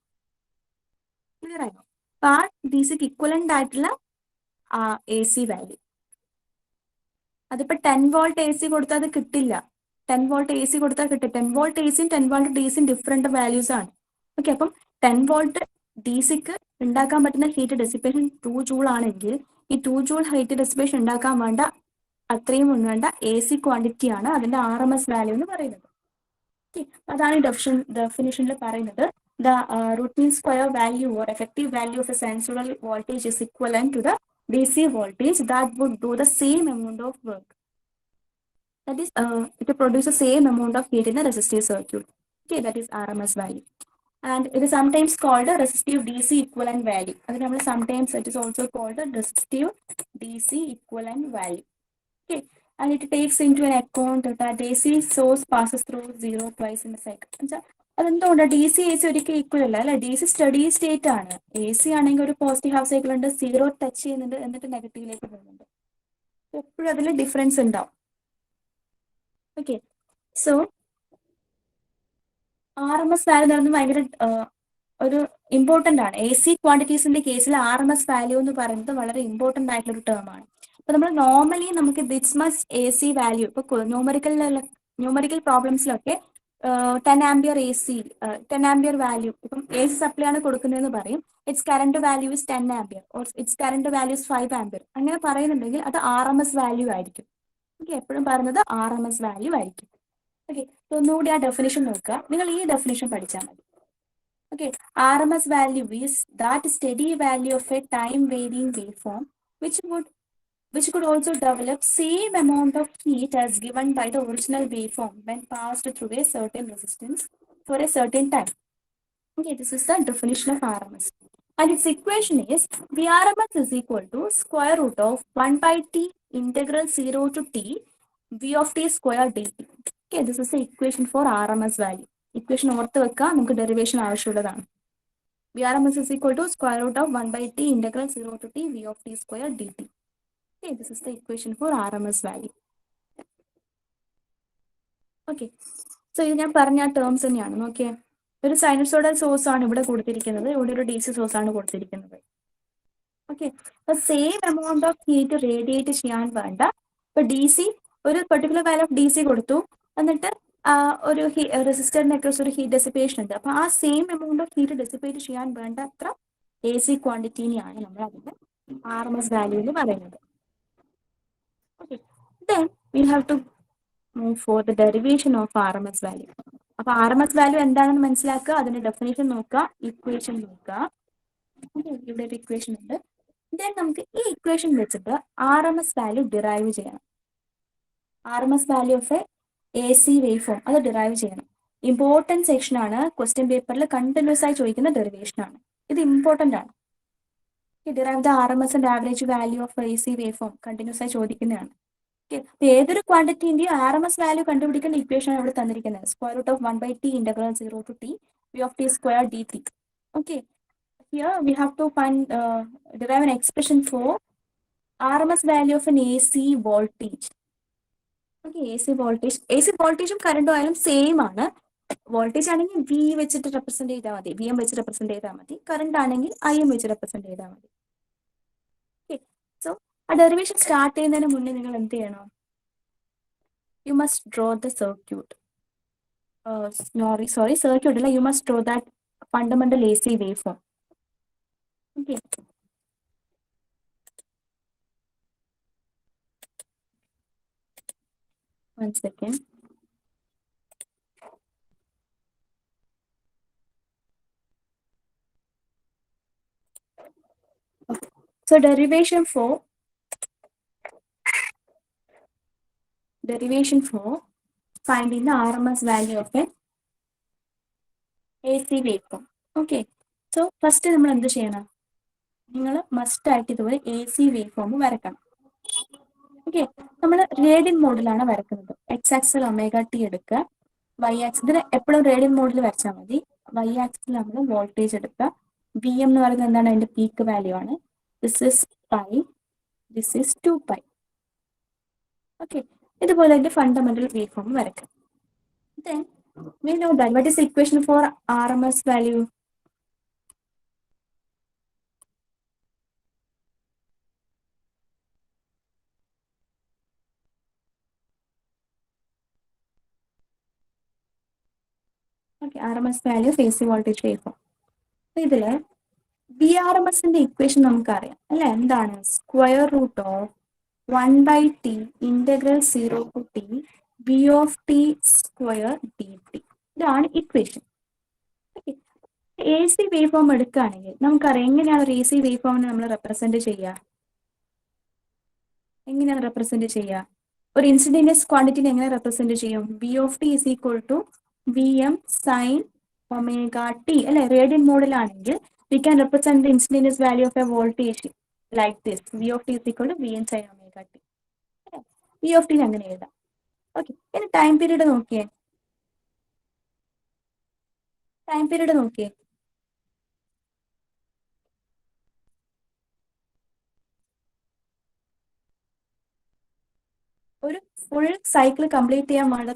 S1: ക്ലിയർ ആയോ? അപ്പൊ ആ ഡി സിക്ക് ഇക്വലന്റ് ആയിട്ടുള്ള എ സി വാല്യൂ. അതിപ്പോ 10 വോൾട്ട് എ സി കൊടുത്താൽ അത് കിട്ടില്ല. 10 വോൾട്ട് എ സി കൊടുത്താൽ കിട്ടും. 10 വോൾട്ട് എ സിയും 10 വോൾട്ട് ഡി സിയും ഡിഫറെന്റ് വാല്യൂസ് ആണ്. ഓക്കെ, അപ്പം 10 വോൾട്ട് ഡി സിക്ക് ഉണ്ടാക്കാൻ പറ്റുന്ന ഹീറ്റ് ഡെസിപ്പേഷൻ 2 ജൂൾ ആണെങ്കിൽ ഈ 2 ജൂൾ ഹീറ്റ് ഡെസിപ്പേഷൻ ഉണ്ടാക്കാൻ വേണ്ട അത്രയും വേണ്ട എ സി ക്വാണ്ടിറ്റി ആണ് അതിന്റെ RMS വാല്യൂ എന്ന് പറയുന്നത്. അതാണ് ഡെഫിനിഷനിൽ പറയുന്നത്. The root square value or effective value of a sinusoidal voltage is equivalent to the DC voltage that would do the same amount of work. That is, it produces the same amount of heat in a resistive circuit. Okay, that is RMS value. And it is sometimes called a resistive DC equivalent value. Sometimes it is also called a resistive DC equivalent value. Okay, and it takes into an account that AC source passes through zero twice in a cycle. അതെന്തുകൊണ്ട് D C A C ഒരിക്കലും equal അല്ല അല്ലെ. D C steady state ആണ്. A C ആണെങ്കിൽ ഒരു positive half cycle ഉണ്ട്, zero touch ചെയ്യുന്നുണ്ട്, എന്നിട്ട് നെഗറ്റീവിലേക്ക് പോകുന്നുണ്ട്. എപ്പോഴും അതിൽ ഡിഫറൻസ് ഉണ്ടാവും. ഓക്കെ, സോ RMS വാല്യൂ എന്ന് പറയുന്നത് ഭയങ്കര ഒരു ഇമ്പോർട്ടന്റ് ആണ്. എ സി ക്വാണ്ടിറ്റീസിന്റെ കേസിൽ RMS വാല്യൂ എന്ന് പറയുന്നത് വളരെ ഇമ്പോർട്ടന്റ് ആയിട്ടുള്ള ഒരു ടേം ആണ്. അപ്പൊ നമ്മൾ നോർമലി നമുക്ക് this much A C value ഇപ്പൊ ന്യൂമറിക്കൽ പ്രോബ്ലംസിലൊക്കെ 10 ampere A C 10 ampere value ഇപ്പം എ സി സപ്ലൈ ആണ് കൊടുക്കുന്നതെന്ന് പറയും. Its current value is 10 ampere or its current value is 5 ampere അങ്ങനെ പറയുന്നുണ്ടെങ്കിൽ അത് RMS വാല്യൂ ആയിരിക്കും. ഓക്കെ, എപ്പോഴും പറയുന്നത് RMS വാല്യൂ ആയിരിക്കും. ഓക്കെ, ഒന്നുകൂടി ആ ഡെഫിനിഷൻ നോക്കുക. നിങ്ങൾ ഈ ഡെഫിനിഷൻ പഠിച്ചാൽ മതി. Okay, RMS value is that steady value of a time varying waveform which could also develop same amount of heat as given by the original waveform when passed through a certain resistance for a certain time. Okay, this is the definition of RMS. And its equation is VRMS is equal to square root of 1 by T integral 0 to T V of T square dt. Okay, this is the equation for RMS value. Equation ഓർത്ത് വെക്കുക, നമുക്ക് derivation ആവശ്യമുള്ളതാണ്. VRMS is equal to square root of 1 by T integral 0 to T V of T square dt. Okay, this is the equation for RMS value. Okay, so ഇത് ഞാൻ പറഞ്ഞ terms തന്നെയാണ്. നോക്കിയേ, ഒരു sinusoidal source ആണ് ഇവിടെ കൊടുത്തിരിക്കുന്നത്, ഇവിടെ ഒരു DC സോഴ്സ് ആണ് കൊടുത്തിരിക്കുന്നത്. ഓക്കെ, അപ്പൊ same amount of heat radiate ചെയ്യാൻ വേണ്ട. ഇപ്പൊ DC ഒരു പെർട്ടിക്കുലർ വാല്യൂ ഓഫ് DC കൊടുത്തു, എന്നിട്ട് ഒരു റെസിസ്റ്ററിനെ അക്രോസ് ഒരു ഹീറ്റ് ഡെസിപ്പേഷൻ ഉണ്ട്. അപ്പൊ ആ same amount of heat dissipate ചെയ്യാൻ വേണ്ട അത്ര എ സി ക്വാണ്ടിറ്റിനെയാണ് നമ്മൾ അതിന്റെ RMS വാല്യൂ എന്ന് പറയുന്നത്. Okay, then we have to move for the derivation of RMS value. അപ്പൊ RMS വാല്യൂ എന്താണെന്ന് മനസ്സിലാക്കുക, അതിന്റെ ഡെഫിനേഷൻ നോക്കുക, ഇക്വേഷൻ നോക്കുക. ഇവിടെ ഒരു ഇക്വേഷൻ ഉണ്ട്. ദെൻ നമുക്ക് ഈ ഇക്വേഷൻ വെച്ചിട്ട് RMS വാല്യൂ ഡിറൈവ് ചെയ്യണം. RMS value of A C wave form അത് ഡിറൈവ് ചെയ്യണം. ഇമ്പോർട്ടൻറ്റ് സെക്ഷൻ ആണ്. ക്വസ്റ്റ്യൻ പേപ്പറിൽ കണ്ടിന്യൂസ് ആയി ചോദിക്കുന്ന ഡെറിവേഷൻ ആണ്. ഇത് ഇമ്പോർട്ടന്റ് ആണ്. Derive the RMS and average value of A C wave form continuous ആയി ചോദിക്കുന്നതാണ്. ഏതൊരു ക്വാണ്ടിറ്റിന്റെയും RMS വാല്യൂ കണ്ടുപിടിക്കുന്ന ഇക്വേഷൻ ആണ് ഇവിടെ തന്നിരിക്കുന്നത്. Square root of 1 by T integral 0 to T V of T square dt. Okay, here we have to derive an expression for RMS value of an AC voltage. Okay, AC വോൾട്ടേജും കറണ്ടും ആയാലും same ആണ്. Voltage ആണെങ്കിൽ V വെച്ചിട്ട് represent ചെയ്താൽ മതി, VM വെച്ച് represent ചെയ്താൽ മതി. കറണ്ട് ആണെങ്കിൽ IM വെച്ച് റെപ്രസെന്റ് ചെയ്താൽ മതി. ഓക്കെ, സോ ആ ഡെറിവേഷൻ സ്റ്റാർട്ട് ചെയ്യുന്നതിന് മുന്നേ നിങ്ങൾ എന്ത് ചെയ്യണം? You must draw the circuit. Circuit അല്ല, you must draw that fundamental AC wave form. Okay, one second. Okay. So derivation for finding the RMS value of an AC waveform. Okay, so first നമ്മൾ എന്ത് ചെയ്യണം? നിങ്ങൾ must ആയിട്ട് ഇതുപോലെ AC waveform വരക്കണം. Okay, നമ്മൾ radian മോഡിലാണ് വരക്കുന്നത്. X ആക്സിൽ ω t എടുക്കുക, Y ആക്സിൽ എപ്പോഴും റേഡിയൻ മോഡിൽ വരച്ചാൽ മതി. Y ആക്സിൽ നമ്മൾ വോൾട്ടേജ് എടുക്കുക. VM എന്ന് പറയുന്നത് എന്താണ്? അതിന്റെ പീക്ക് വാല്യൂ ആണ്. This is pi, this is 2π. Okay, ഇതുപോലെ അതിന്റെ ഫണ്ടമെന്റൽ വേവ് ഫോം വരയ്ക്കാം. Then we know that what is the equation for RMS value? Okay, R M S value phase voltage wave form. അപ്പൊ ഇതില് V R M എസിന്റെ equation നമുക്കറിയാം അല്ലെ, എന്താണ്? Square root of 1/t integral 0 to t v of t square dt. ഇതാണ് equation. A C wave form എടുക്കുകയാണെങ്കിൽ നമുക്കറിയാം എങ്ങനെയാണ് ഒരു എ സി വേവ് ഫോമിനെ നമ്മൾ റെപ്രസെന്റ് ചെയ്യുക. എങ്ങനെയാണ് റെപ്രസെന്റ് ചെയ്യുക? ഒരു ഇൻസിഡന്റസ് ക്വാണ്ടിറ്റിനെ എങ്ങനെ റെപ്രസെന്റ് ചെയ്യും? V of t is equal to V M sine omega T അല്ലെ. റേഡിയൻ മോഡിലാണെങ്കിൽ we can represent the instantaneous value of a voltage like this, V of t is equal to V M sine omega t. V of t അങ്ങനെ എഴുതാം. Okay, ഇനി time period നോക്കിയേ. Time period നോക്കിയേ. ഒരു full cycle complete ചെയ്യാൻ വേണ്ട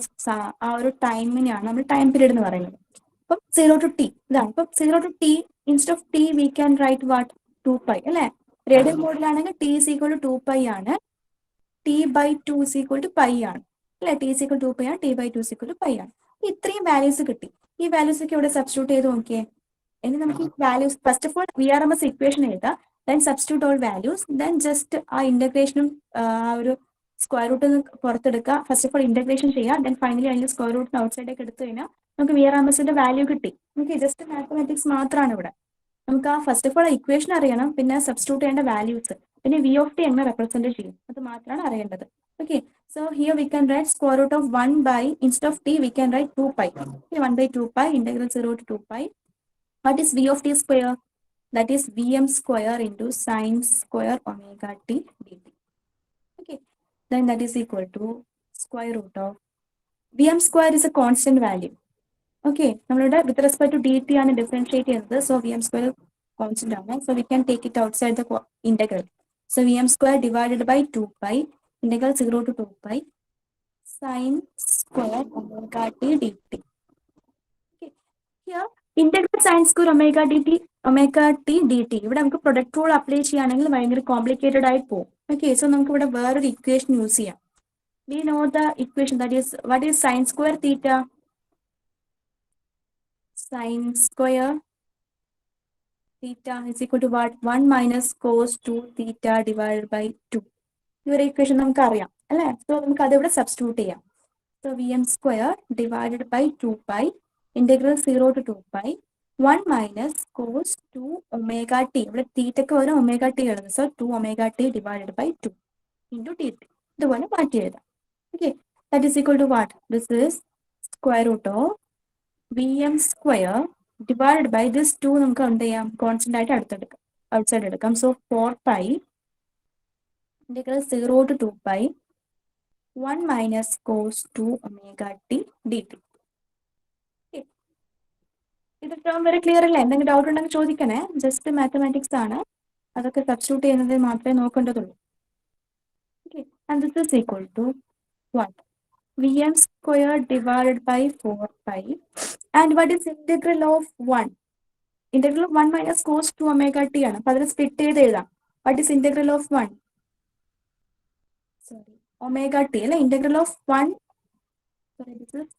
S1: ആ ഒരു ടൈമിനെയാണ് നമ്മൾ ടൈം പീരീഡ് എന്ന് പറയുന്നത്. അപ്പം 0 to t ഇതാണ്. ഇപ്പം 0 to t instead of t we can write what 2π അല്ലെ. റേഡിയൻ മോഡിലാണെങ്കിൽ t is equal to 2π ആണ്, t/2 is equal to π ആണ് അല്ലെ. t is equal to 2π ആണ്, t/2 is equal to π ആണ്. ഇത്രയും വാല്യൂസ് കിട്ടി. ഈ വാല്യൂസ് ഒക്കെ ഇവിടെ സബ്സ്റ്റിറ്റ്യൂട്ട് ചെയ്ത് നോക്കിയേ. ഇനി നമുക്ക് ഈ values first of all V R M S equation എഴുതാം, then substitute all values, then just ആ ഇന്റഗ്രേഷനും ആ ഒരു സ്ക്വയർ റൂട്ടിൽ നിന്ന് പുറത്തെടുക്കുക. ഫസ്റ്റ് ഓഫ് ഓൾ ഇന്റഗ്രേഷൻ ചെയ്യുക, ദെൻ ഫൈനലി അതിന്റെ സ്ക്വയർ റൂട്ടിന് ഔട്ട് സൈഡേക്ക് എടുത്തു കഴിഞ്ഞാൽ നമുക്ക് വി ആർ എം എസിന്റെ വാല്യൂ കിട്ടി. നമുക്ക് ജസ്റ്റ് മാത്തമാറ്റിക്സ് മാത്രമാണ് ഇവിടെ. നമുക്ക് ആ ഫസ്റ്റ് ഓഫ് ഓൾ ഇക്വേഷൻ അറിയണം, പിന്നെ സബ്സ്റ്റിറ്റ്യൂട്ട് ചെയ്യേണ്ട വാല്യൂസ്, പിന്നെ വി ഓഫ് ടി എങ്ങനെ റെപ്രസെന്റ് ചെയ്യും അത് മാത്രമാണ് അറിയേണ്ടത്. Okay, so here we can write square root of 1 by instead of t we can write 2π. 1/2π integral 0 to 2π. What is v of t square? That is vm square into sine square omega t dt. Okay, then that is equal to square root of vm square is a constant value. Okay, നമ്മളുടെ with respect to dt ആണ് differentiate ചെയ്യുന്നത്. So vm square constant ആണ്. So we can take it outside the integral. So vm square divided by 2π integral 0 to 2π sine square omega t dt. Okay, here integral sine square omega D T omega T D T ഇവിടെ നമുക്ക് product rule apply ചെയ്യുകയാണെങ്കിൽ ഭയങ്കര complicated ആയി പോകും. Okay, so നമുക്ക് ഇവിടെ വേറൊരു equation use ചെയ്യാം. We know the equation that is what is sine square theta. Sine square theta is equal to what 1 minus cos 2 theta divide by 2. ഈ ഒരു ഇക്വേഷൻ നമുക്ക് അറിയാം അല്ലെ. സോ നമുക്ക് അതിവിടെ സബ്സ്റ്റിറ്റ്യൂട്ട് ചെയ്യാം. So V M square divided by 2π integral 0 to 2π 1 minus cos 2 omega t. ഇവിടെ തീറ്റക്ക് പകരം ഒമേഗ ടി എഴുതുന്നത്. So 2 omega T divided by 2 into t t. ഇതുപോലെ മാറ്റി എഴുതാം. ഓക്കെ, that is equal to what? This is square root of V M square divided by this 2 നമുക്ക് എന്ത് ചെയ്യാം? കോൺസ്റ്റന്റ് ആയിട്ട് അടുത്തെടുക്കാം, ഔട്ട്സൈഡ് എടുക്കാം. So 4π integral 0 to 2π 1 minus cos 2 omega T D T. ഇത് ടേം വരെ ക്ലിയർ അല്ലേ? എന്തെങ്കിലും ഡൗട്ട് ഉണ്ടെങ്കിൽ ചോദിക്കണേ. ജസ്റ്റ് മാത്തമാറ്റിക്സ് ആണ്, അതൊക്കെ സബ്സ്റ്റിറ്റ്യൂട്ട് ചെയ്യുന്നത് മാത്രമേ നോക്കേണ്ടതുള്ളൂ. Okay, and this is equal to what? V M square divided by 4π and what is integral of 1? Integral of 1 minus cos 2 omega T ആണ്. അപ്പൊ അതിന് സ്പ്ലിറ്റ് ചെയ്ത് എഴുതാം. What is integral of 1? Sorry, omega T അല്ലെ. Integral of 1 sorry this is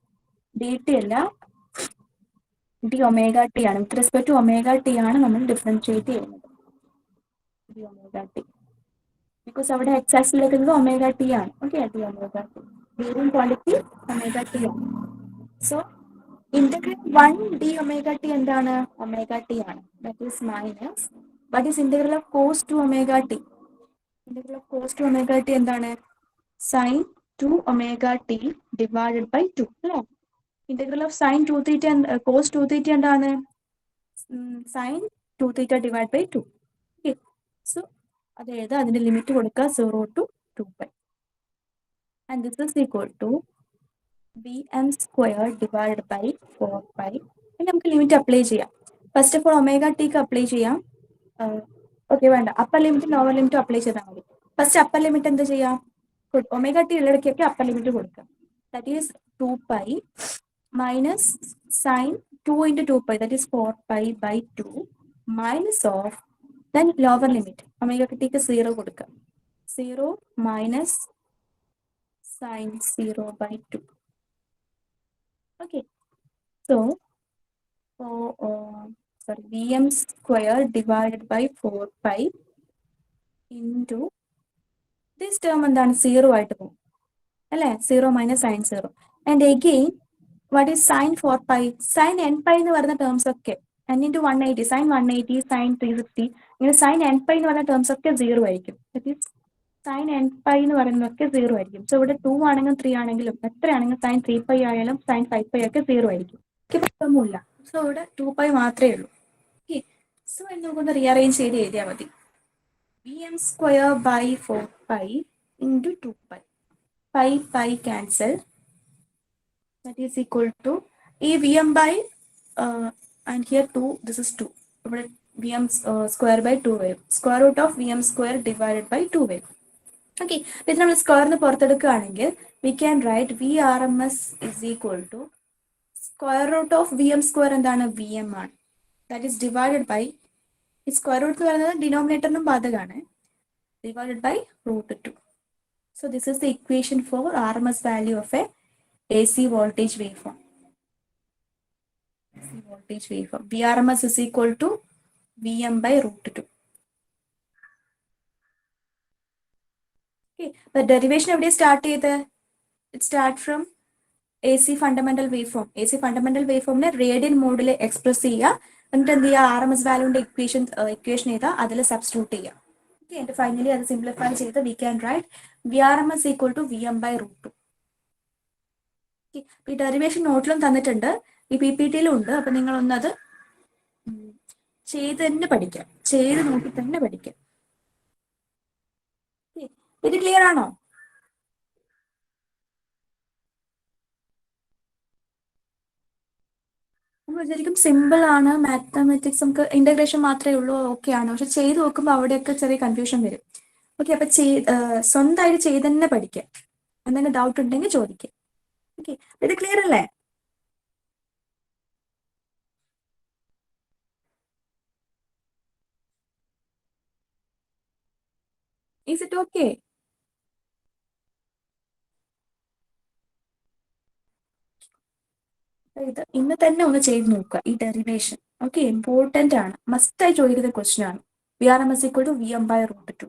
S1: D T അല്ല, D omega T ആണ്. With respect to omega T ആണ് നമ്മൾ ഡിഫറൻഷിയേറ്റ് ചെയ്യുന്നത്. ഡി ഒമേഗ ടി, ബിക്കോസ് അവിടെ എക്സ് ആക്സിസിലേക്ക് ഒമേഗ ടി ആണ്. Okay, D omega T variant quantity omega T ആണ്. So integral 1 D omega T എന്താണ്? ഒമേഗ ടി ആണ്. That is minus what is integral of cos 2 omega T? Integral of cos 2 omega T എന്താണ്? Sine 2 omega T divided by 2 അല്ലേ. Integral of sine 2 theta cos 2 theta എന്താണ്? Sine 2 theta divide by 2. Okay, so അത് എഴുതാം. അതിന്റെ limit കൊടുക്കുക 0 to 2π. And this is equal to V M square divide by 4π. ഇനി നമുക്ക് limit apply ചെയ്യാം. First of all omega ടിക്ക് അപ്ലൈ ചെയ്യാം. ഓക്കെ, വേണ്ട, upper limit lower limit apply ചെയ്താൽ മതി. ഫസ്റ്റ് അപ്പർ ലിമിറ്റ് എന്ത് ചെയ്യാം? ഒമേഗ ടി ഉള്ളിടയ്ക്കൊക്കെ അപ്പർ ലിമിറ്റ് കൊടുക്കാം. That is 2π minus sine 2 into 2π, that is 4π by 2 minus of, then lower limit omega ക്ക് 0 കൊടുക്കുക. 0 minus sine 0 by 2. Okay, so Vm square divided by 4 pi into this term എന്താണ് 0 ആയിട്ട് പോകും അല്ലേ 0 minus sign 0 and again what is sign 4 pi sine n pi എന്ന് പറയുന്ന terms ഒക്കെ n into 180 sign 180 sign 360 ഇങ്ങനെ സൈൻ എൻ പൈ എന്ന് പറയുന്ന ടേംസ് ഒക്കെ 0 ആയിരിക്കും സൈൻ എൻ പൈ എന്ന് പറയുന്നതൊക്കെ 0 ആയിരിക്കും സോ ഇവിടെ 2 ആണെങ്കിലും 3 ആണെങ്കിലും എത്രയാണെങ്കിലും സൈൻ 3 പൈ ആയാലും സൈൻ 5 പൈ ഒക്കെ 0 ആയിരിക്കും ഒന്നുമില്ല സോ ഇവിടെ 2 പൈ മാത്രമേ ഉള്ളൂ ഓക്കെ സോ എന്നുകൊണ്ട് റീഅറേഞ്ച് ചെയ്ത് എഴുതിയാൽ മതി Vm square by 4 pi into 2 pi. Pi cancel. That is equal to Vm by and here 2. This is 2. Vm square by 2 wave. Square root of Vm square divided by 2 wave. Okay. If we square we can write Vrms is equal to square root of Vm square and then Vm. That is divided by square root denominator divided by root 2. So this is the equation for RMS value of a AC voltage waveform. AC voltage waveform. Vrms is equal to Vm by root 2. Okay, the derivation of start it start from AC fundamental waveform. AC fundamental waveform ne radian mode le express cheya എന്നിട്ട് എന്ത് ചെയ്യുക RMS value equation ചെയ്താ അതിൽ substitute ചെയ്യുക. Okay, and finally അത് simplify ചെയ്ത് we can write Vrms equal to Vm by root 2. Okay, ഈ derivation നോട്ടിലും തന്നിട്ടുണ്ട് ഈ PPTയിലും ഉണ്ട് അപ്പൊ നിങ്ങൾ ഒന്നത് ചെയ്ത് തന്നെ പഠിക്കാം ചെയ്ത് നോക്കി തന്നെ പഠിക്കാം ഇത് ക്ലിയർ ആണോ നമ്മൾ വിചാരിക്കും സിമ്പിൾ ആണ് മാത്തമാറ്റിക്സ് നമുക്ക് ഇന്റഗ്രേഷൻ മാത്രമേ ഉള്ളൂ ഓക്കെ ആണ് പക്ഷെ ചെയ്ത് നോക്കുമ്പോൾ അവിടെയൊക്കെ ചെറിയ കൺഫ്യൂഷൻ വരും ഓക്കെ അപ്പൊ സ്വന്തമായിട്ട് ചെയ്ത് തന്നെ പഠിക്കാം എന്തെങ്കിലും ഡൗട്ട് ഉണ്ടെങ്കിൽ ചോദിക്കാം ഓക്കെ ഇത് ക്ലിയർ അല്ലേ ഈസ് ഇറ്റ് ഓക്കെ ഇത് ഇന്ന് തന്നെ ഒന്ന് ചെയ്ത് നോക്കുക ഈ ഡെറിവേഷൻ ഓക്കെ ഇമ്പോർട്ടന്റ് ആണ് മസ്റ്റ് ആയി ചോദിക്കുന്ന ക്വസ്റ്റ്യൻ ആണ് Vrms equal to Vm by root 2.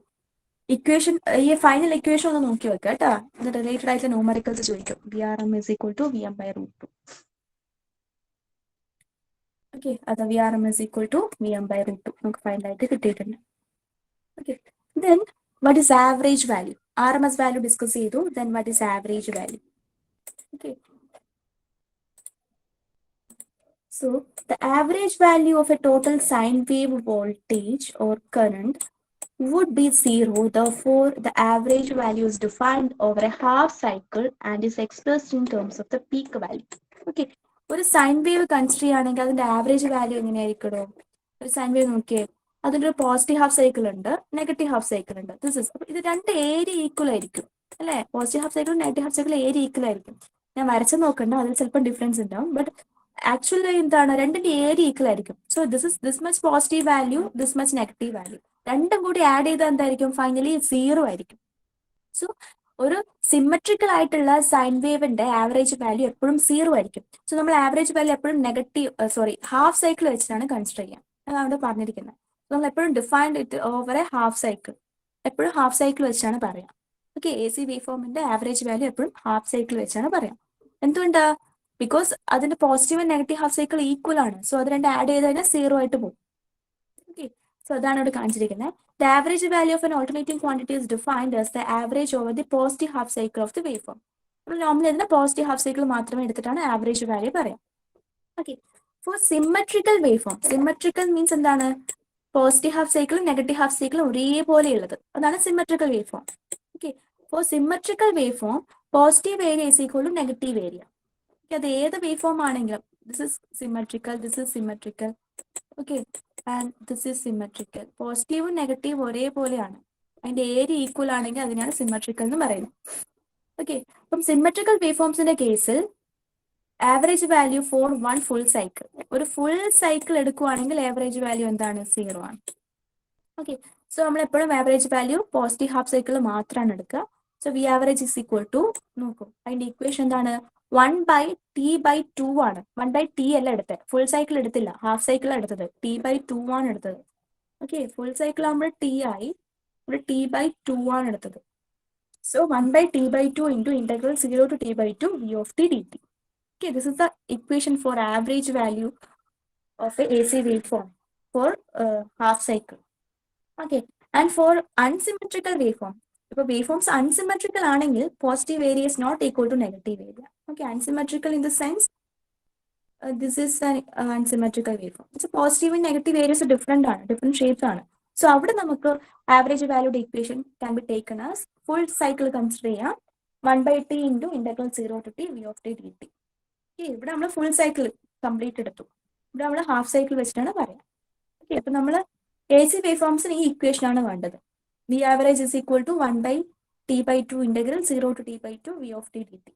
S1: Equation ഈ ഫൈനൽ ഇക്വേഷൻ ഒന്ന് നോക്കി വെക്കുക കേട്ടോ ഇത് റിലേറ്റഡ് ആയിട്ടുള്ള ന്യൂമറിക്കൽസ് ചോദിക്കും Vrms equal to Vm by root 2. Okay അത് Vrms equal to Vm by root 2 നമുക്ക് ഫൈനൽ ആയിട്ട് കിട്ടിയിട്ടുണ്ട് okay then what is average value RMS value discuss ചെയ്തു then what is average value okay So, the average value of a total sine wave voltage or current would be 0. Therefore, the average value is defined over a half cycle and is expressed in terms of the peak value. Okay. ഒരു sine wave consider ചെയ്യുകയാണെങ്കിൽ അതിന്റെ average value എങ്ങനെയായിരിക്കണോ ഒരു sine wave നോക്കിയേ അതിന്റെ ഒരു positive half cycle ഉണ്ട് negative half cycle ഉണ്ട് ഇത് രണ്ട് ഏരിയ ഈക്വൽ ആയിരിക്കും അല്ലെ പോസിറ്റീവ് ഹാഫ് സൈക്കിളും നെഗറ്റീവ് ഹാഫ് സൈക്കിളും ഏരിയ ഈക്വൽ ആയിരിക്കും ഞാൻ വരച്ച് നോക്കണ്ട അതിൽ ചിലപ്പോൾ ഡിഫറൻസ് ഉണ്ടാവും ബട്ട് ആക്ച്വലി എന്താണ് രണ്ടിന്റെ ഏരിയ ഈക്വൽ ആയിരിക്കും so this much positive value this much negative value രണ്ടും കൂടി ആഡ് ചെയ്താൽ എന്തായിരിക്കും ഫൈനലി 0 ആയിരിക്കും സോ ഒരു സിമെട്രിക്കൽ ആയിട്ടുള്ള സൈൻ വേവിന്റെ ആവറേജ് വാല്യൂ എപ്പോഴും 0 ആയിരിക്കും സോ നമ്മൾ ആവറേജ് വാല്യൂ എപ്പോഴും ഹാഫ് സൈക്കിൾ വെച്ചിട്ടാണ് കൺസിഡർ ചെയ്യാം അതാണ് അവിടെ പറഞ്ഞിരിക്കുന്നത് നമ്മൾ എപ്പോഴും defined it over A half cycle എപ്പോഴും ഹാഫ് സൈക്കിൾ വെച്ചാണ് പറയാം ഓക്കെ AC വേവ് ഫോമിന്റെ ആവറേജ് വാല്യൂ എപ്പോഴും ഹാഫ് സൈക്കിൾ വെച്ചാണ് പറയാം എന്തുകൊണ്ടാ ബിക്കോസ് അതിന്റെ positive and negative half cycle equal ആണ് സോ അത് രണ്ട് ആഡ് ചെയ്ത് കഴിഞ്ഞാൽ 0 ആയിട്ട് പോകും ഓക്കെ സോ അതാണ് ഇവിടെ കാണിച്ചിരിക്കുന്നത് the average value of an alternating quantity is defined as the average over the positive half cycle of the wave form നമ്മൾ നോർമലി ഇതിന്റെ പോസിറ്റീവ് ഹാഫ് സൈക്കിൾ മാത്രമേ എടുത്തിട്ടാണ് ആവറേജ് വാല്യൂ പറയാം okay for symmetrical wave form symmetrical means എന്താണ് positive half സൈക്കിളും negative half സൈക്കിളും ഒരേപോലെ ഉള്ളത് അതാണ് symmetrical wave form okay for symmetrical wave form positive area is equal to negative area അത് ഏത് വേവ് ഫോം ആണെങ്കിലും this is symmetrical okay and this is symmetrical പോസിറ്റീവും നെഗറ്റീവും ഒരേപോലെയാണ് അതിന്റെ ഏരിയ ഈക്വൽ ആണെങ്കിൽ അതിനാണ് സിമെട്രിക്കൽ എന്ന് പറയുന്നത് ഓക്കെ അപ്പം സിമെട്രിക്കൽ വേവ് ഫോംസിന്റെ കേസിൽ average value for one full cycle ഒരു ഫുൾ സൈക്കിൾ എടുക്കുവാണെങ്കിൽ ആവറേജ് വാല്യൂ എന്താണ് 0 ആണ് ഓക്കെ സോ നമ്മൾ എപ്പോഴും average value positive half cycle മാത്രമാണ് എടുക്കുക so V average is equal to നോക്കൂ അതിന്റെ ഇക്വേഷൻ എന്താണ് 1/t/2 ആണ്. 1/t അല്ല എടുത്തത്, ഫുൾ സൈക്കിൾ എടുത്തില്ല, ഹാഫ് സൈക്കിൾ എടുത്തത്, t/2 ആണ് എടുത്തത്. ഓക്കെ, ഫുൾ സൈക്കിൾ ആകുമ്പോൾ t ആയി, ഇവിടെ t/2 ആണ് എടുത്തത്. So 1/t/2 into integral 0 to t/2 v of t dt. Okay, this is the equation for average value of a AC waveform for half cycle. Okay, and for unsymmetrical waveform, ഇപ്പോൾ waveforms unsymmetrical ആണെങ്കിൽ positive area is not equal to negative area. Okay, unsymmetrical in the sense this is an unsymmetrical waveform. So positive and negative areas different ആണ്, different shapes ആണ്. So അവിടെ നമുക്ക് average valued equation can be taken as full cycle consider ചെയ്യാം 1/t into integral 0 to t v of t dt. Okay, ഇവിടെ നമ്മൾ full cycle complete എടുത്തു, ഇവിടെ നമ്മൾ ഹാഫ് സൈക്കിൾ വെച്ചിട്ടാണ് പറയാം. ഓക്കെ, അപ്പൊ നമ്മൾ എ സി വേവ് ഫോംസിന് ഈ ഇക്വേഷൻ ആണ് വേണ്ടത്. V average is equal to 1/t/2 integral 0 to t/2 v of t dt.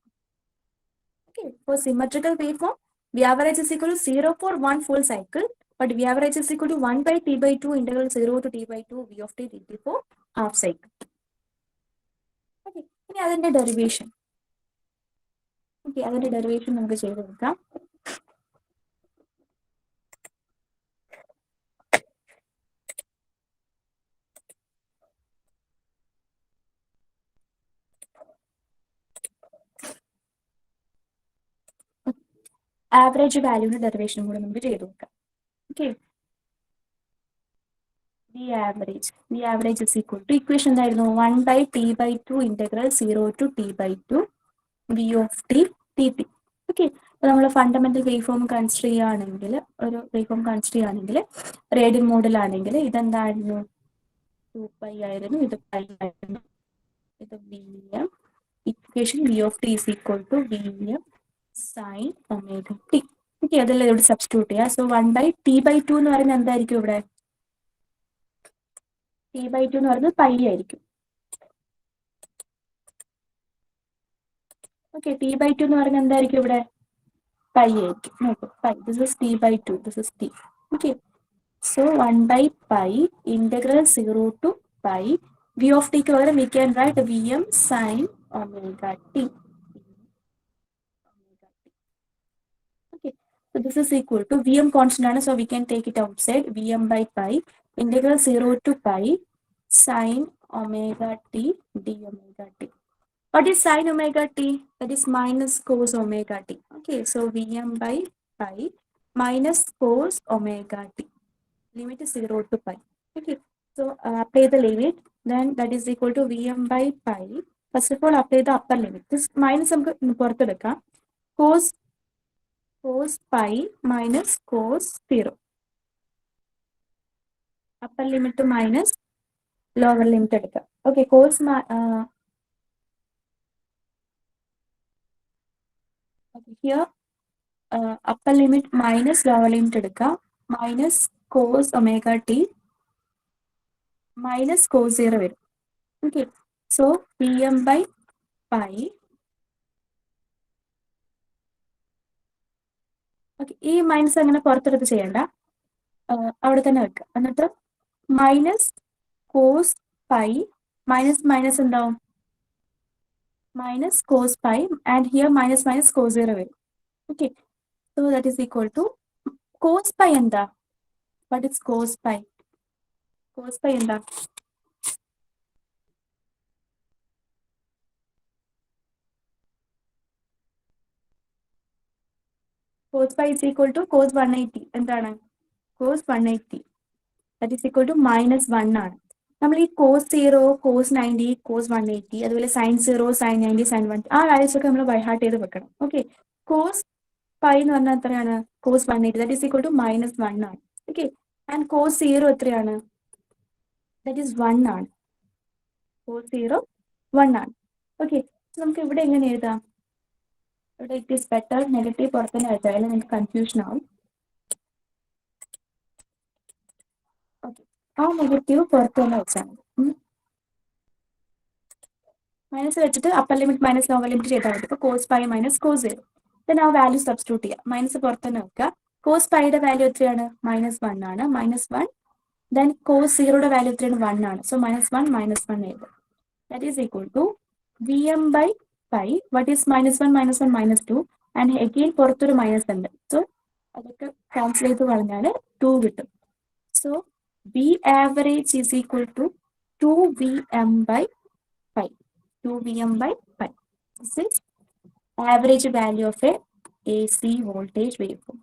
S1: Okay, for symmetrical waveform, V average is equal to 0 for one full cycle, but V average is equal to 1/t/2 integral 0 to t/2 v of t dt for half cycle. Okay, ഇനി അതിന്റെ derivation. Okay, അതിന്റെ derivation നമുക്ക് ചെയ്ത് നോക്കാം. Average വാല്യൂവിന്റെ derivation കൂടെ നമുക്ക് ചെയ്ത് നോക്കാം. Okay, V average is equal to equation എന്തായിരുന്നു 1/t/2 integral 0 to t/2 v of t dt. Okay, അപ്പൊ നമ്മൾ ഫണ്ടമെന്റൽ വേവ് ഫോം കൺസിഡർ ചെയ്യുകയാണെങ്കിൽ, ഒരു വേവ് ഫോം കൺസിഡർ ചെയ്യുകയാണെങ്കിൽ റേഡിയൻ മോഡിലാണെങ്കിൽ ഇതെന്തായിരുന്നു 2π ആയിരുന്നു, ഇത് π ആയിരുന്നു, ഇത് vm. Equation v of t is equal to vm sin omega t. Okay, അതെല്ലാം ഇവിടെ സബ്സ്റ്റിറ്റ്യൂട്ട് ചെയ്യാം. സോ 1/t/2 എന്ന് പറയുന്നത് എന്തായിരിക്കും ഇവിടെ, t/2 എന്ന് പറയുന്നത് പൈ ആയിരിക്കും. ഓക്കെ, t/2 എന്ന് പറയുന്നത് എന്തായിരിക്കും ഇവിടെ, പൈ ആയിരിക്കും. നോക്കൂ, pi, this is t/2, this is t. Okay, so 1/π integral 0 to π v of t ക്ക് പകരം we can write vm sin omega t. Okay, so this is equal to vm constant ആണ്, so we can take it outside. vm/π integral 0 to π sin omega t d omega t. What is sin omega t? That is minus cos omega t. Okay, so vm/π minus cos omega t. Limit is 0 to π. Okay, so apply the limit, then that is equal to vm/π. First of all, apply the upper limit. This minus നമുക്ക് പുറത്തെടുക്കാം. cos pi minus cos 0. Upper limit minus lower limit എടുക്കാം. Okay, here upper limit minus lower limit എടുക്കാം, minus cos omega t minus cos 0 വരും. Okay, so vm/π. Okay, ഈ minus അങ്ങനെ പുറത്തെടുത്ത് ചെയ്യണ്ട, അവിടെ തന്നെ വെക്കുക. എന്നിട്ട് minus cos pi minus minus എന്താവും, minus cos pi, and here minus minus cos 0 വരും. Okay, so that is equal to cos pi എന്താ, what is cos pi, cos pi എന്താ, cos pi is equal to cos 180. എന്താണ് cos 180, that is equal to -1 ആണ്. നമ്മൾ ഈ cos 0, cos 90, cos 180, അതുപോലെ sin 0, sin 90, sin 1, ആ values ഒക്കെ നമ്മൾ ബൈ ഹാർട്ട് ചെയ്ത് വെക്കണം. ഓക്കെ, cos pi എന്ന് പറഞ്ഞാൽ എത്രയാണ്, cos 180, that is equal to -1 ആണ്. ഓക്കെ, ആൻഡ് cos 0 എത്രയാണ്, that is 1 ആണ്. cos 0 1 ആണ്. ഓക്കെ, നമുക്ക് ഇവിടെ എങ്ങനെ എഴുതാം, ഇവിടെ ഇറ്റ് ഈസ് ബെറ്റർ നെഗറ്റീവ് പുറത്തുനിന്ന് വെച്ചാൽ നിങ്ങൾക്ക് കൺഫ്യൂഷൻ ആവും. ഓക്കെ, ആ നെഗറ്റീവ് പുറത്തുനിന്ന് വെച്ചാൽ മൈനസ് വെച്ചിട്ട് upper limit minus lower limit ചെയ്താൽ മതി. ഇപ്പോൾ cos pi minus cos 0, then ആ വാല്യൂ സബ്സ്റ്റിറ്റ്യൂട്ട് ചെയ്യുക, മൈനസ് പുറത്തുതന്നെ വെക്കുക. കോസ് പൈയുടെ വാല്യൂ എത്രയാണ്, -1 ആണ്, -1. ദെൻ കോസ് 0യുടെ വാല്യൂ എത്രയാണ്, 1 ആണ്. സോ -1 -1 എഴുതും, that is equal to Vm by pi, what is -1 -1 -2, and again പുറത്തൊരു മൈനസ് ഉണ്ട്. സോ അതൊക്കെ ക്യാൻസൽ ചെയ്ത് പറഞ്ഞാൽ 2 കിട്ടും. So V average is equal to 2Vm by pi. 2Vm by pi. This is average value of a AC voltage waveform.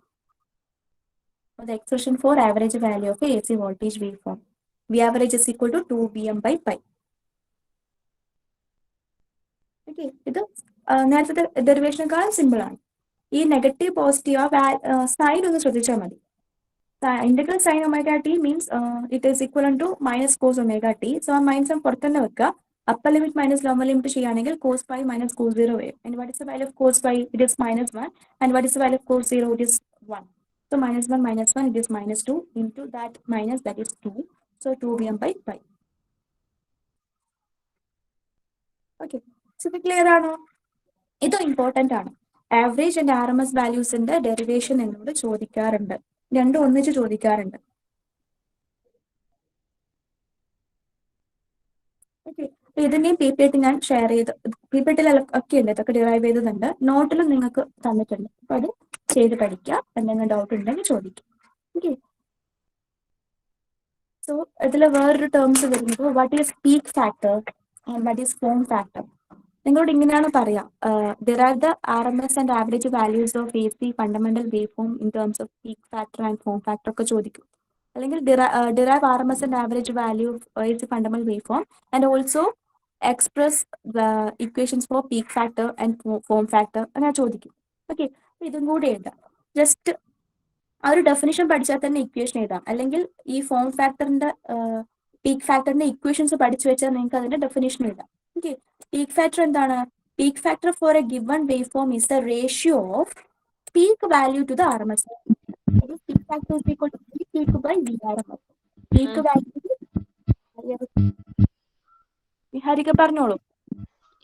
S1: So the expression for average value of a AC voltage waveform. V average is equal to 2Vm by pi. Okay, ഇത് നേരത്തെ ഡെറിവേഷനേക്കാൾ simple ആണ്. ഈ negative positive sign ഒന്ന് ശ്രദ്ധിച്ചാൽ മതി. Integral sine omega T means it is equal to minus cos omega T. So ആ minus പുറത്ത് തന്നെ വെക്കുക. Upper limit minus lower limit ചെയ്യുകയാണെങ്കിൽ കോസ് പൈ മൈനസ് കോസ് 0 വരും. And what is the value of cos pi? It is -1. And what is the value of cos 0? It is 1. So -1 -1, it is -2 into that minus, that is 2. So 2Vm by pi. Okay. So ഇത് clear ആണോ? ഇത് important ആണ്. Average and RMS വാല്യൂസിന്റെ derivation എന്നോട് ചോദിക്കാറുണ്ട്. രണ്ടും ഒന്നിച്ച് ചോദിക്കാറുണ്ട്. Okay. ഇതിന്റെയും PPT ഞാൻ ഷെയർ ചെയ്ത്, PPT ഒക്കെ ഉണ്ട്, ഇതൊക്കെ ഡിറൈവ് ചെയ്തതുണ്ട്. നോട്ടിലും നിങ്ങൾക്ക് തന്നിട്ടുണ്ട്. അപ്പൊ അത് ചെയ്ത് പഠിക്കുക. എന്തെങ്കിലും ഡൗട്ട് ഉണ്ടെങ്കിൽ ചോദിക്കും. ഓക്കെ. സോ ഇതിൽ വേറൊരു ടേംസ് വരുന്നത് what is peak factor and what is form factor. നിങ്ങളോട് ഇങ്ങനെയാണ് പറയാം, derive the RMS and average values of AC fundamental wave form in terms of peak factor and form factor ഒക്കെ ചോദിക്കും. അല്ലെങ്കിൽ derive RMS and average value of AC fundamental wave form and also express the equations four peak factor and form factor അങ്ങനെ ചോദിക്കും. Okay. ഇതും കൂടി എഴുതാം. Just ആ ഒരു ഡെഫിനിഷൻ പഠിച്ചാൽ തന്നെ ഇക്വേഷൻ എഴുതാം. അല്ലെങ്കിൽ ഈ ഫോം ഫാക്ടറിന്റെ പീക്ക് ഫാക്ടറിന്റെ ഇക്വേഷൻസ് പഠിച്ചു വെച്ചാൽ നിങ്ങൾക്ക് അതിന്റെ ഡെഫിനിഷൻ എഴുതാം. ഓക്കെ. പീക്ക് ഫാക്ടർ എന്താണ്? Peak factor for a given wave form is the ratio of peak value to the RMS. Peak factor is equal to peak by VRMS. Peak value ഹരിക പറഞ്ഞോളൂ.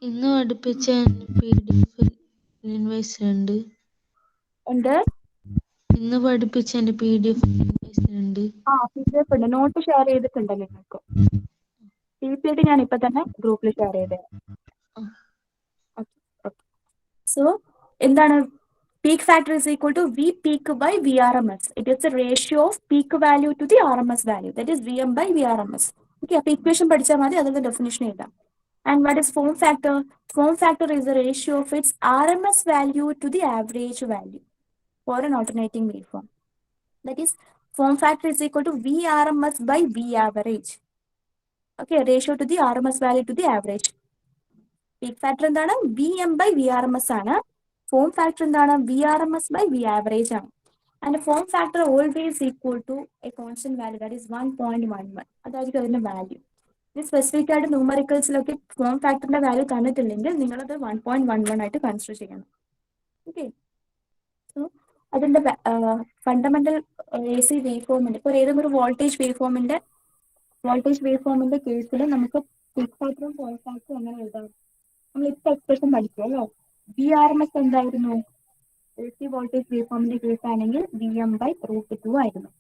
S2: ഇന്ന് പഠിപ്പിച്ച PDF ഇൻവോയ്സ് ഉണ്ട്.
S1: എന്ത്?
S2: ഇന്ന് പഠിപ്പിച്ച PDF invoice ഉണ്ട്.
S1: PDF ഉണ്ട്. നോട്ട് ഷെയർ ചെയ്തിട്ടുണ്ട് നിങ്ങൾക്ക്. PPT ഞാൻ ഇപ്പൊ തന്നെ ഗ്രൂപ്പിൽ ഷെയർ ചെയ്തേ. സോ എന്താണ്? Peak factor is equal to V peak by VRMS. It is a ratio of peak value to the RMS value, that is VM by VRMS. Okay. അപ്പൊ equation പഠിച്ചാൽ മതി, അതിന്റെ ഡെഫിനിഷൻ എഴുതാം. And what is form factor? Form factor is the ratio of its RMS value to the average value for an alternating waveform. That is, form factor is equal to VRMS by V average. Okay, ratio to the RMS value to the average. Peak factor എന്താണ്? VM by VRMS ആണ്. Form factor എന്താണ്? VRMS by V average ആണ്. And form factor always equal to a constant value, that is 1.11. അതായിരിക്കും അതിന്റെ value. ഇത് specific ആയിട്ട് ന്യൂമറിക്കൽസിലൊക്കെ form ഫാക്ടറിന്റെ value തന്നിട്ടില്ലെങ്കിൽ നിങ്ങളത് 1.11 ആയിട്ട് കൺസിഡർ ചെയ്യണം. ഓക്കെ. സോ അതിന്റെ ഫണ്ടമെന്റൽ AC വേവ് ഫോമിന്റെ, ഇപ്പോൾ ഏതെങ്കിലും ഒരു വോൾട്ടേജ് വേവ് ഫോമിന്റെ കേസിൽ നമുക്ക് പീക്ക് ഫാക്ടറും ഫോം ഫാക്ടറും എങ്ങനെ എഴുതാം? നമ്മൾ ഇപ്പൊ എക്സ്പ്രഷൻ പഠിച്ചു അല്ലേ? VRMS എന്തായിരുന്നു? AC വോൾട്ടേജ് വേവ് ഫോമിന്റെ കേസ് ആണെങ്കിൽ VM by √2 ആയിരുന്നു.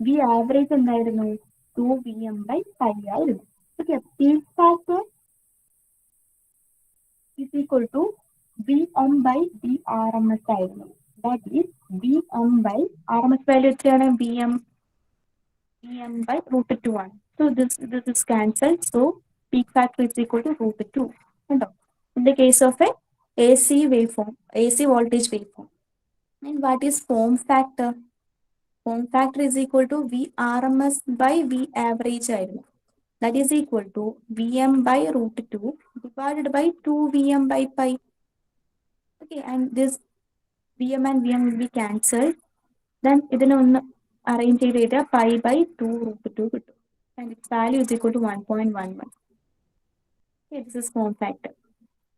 S1: V ആവറേജ് എന്തായിരുന്നു? 2Vm by pi ആയിരുന്നു. Okay, peak factor is equal to Vm by VRMS ആയിരുന്നു. That is Vm by RMS value എത്രയാണ്? Vm by √2 ആണ്. So this is cancelled. So peak factor is equal to √2. ഉണ്ടോ? In the case of a AC waveform, AC voltage waveform. And what is form factor? Form factor is equal to VRMS by V average ആയിരുന്നു. That is equal to Vm by √2 divided by 2Vm by pi. Okay, and this Vm and Vm will be cancelled. Then ഇതിനെ ഒന്ന് arrange ചെയ്ത് pi by 2√2 കിട്ടും. And its value is equal to 1.11. Okay, this is form factor.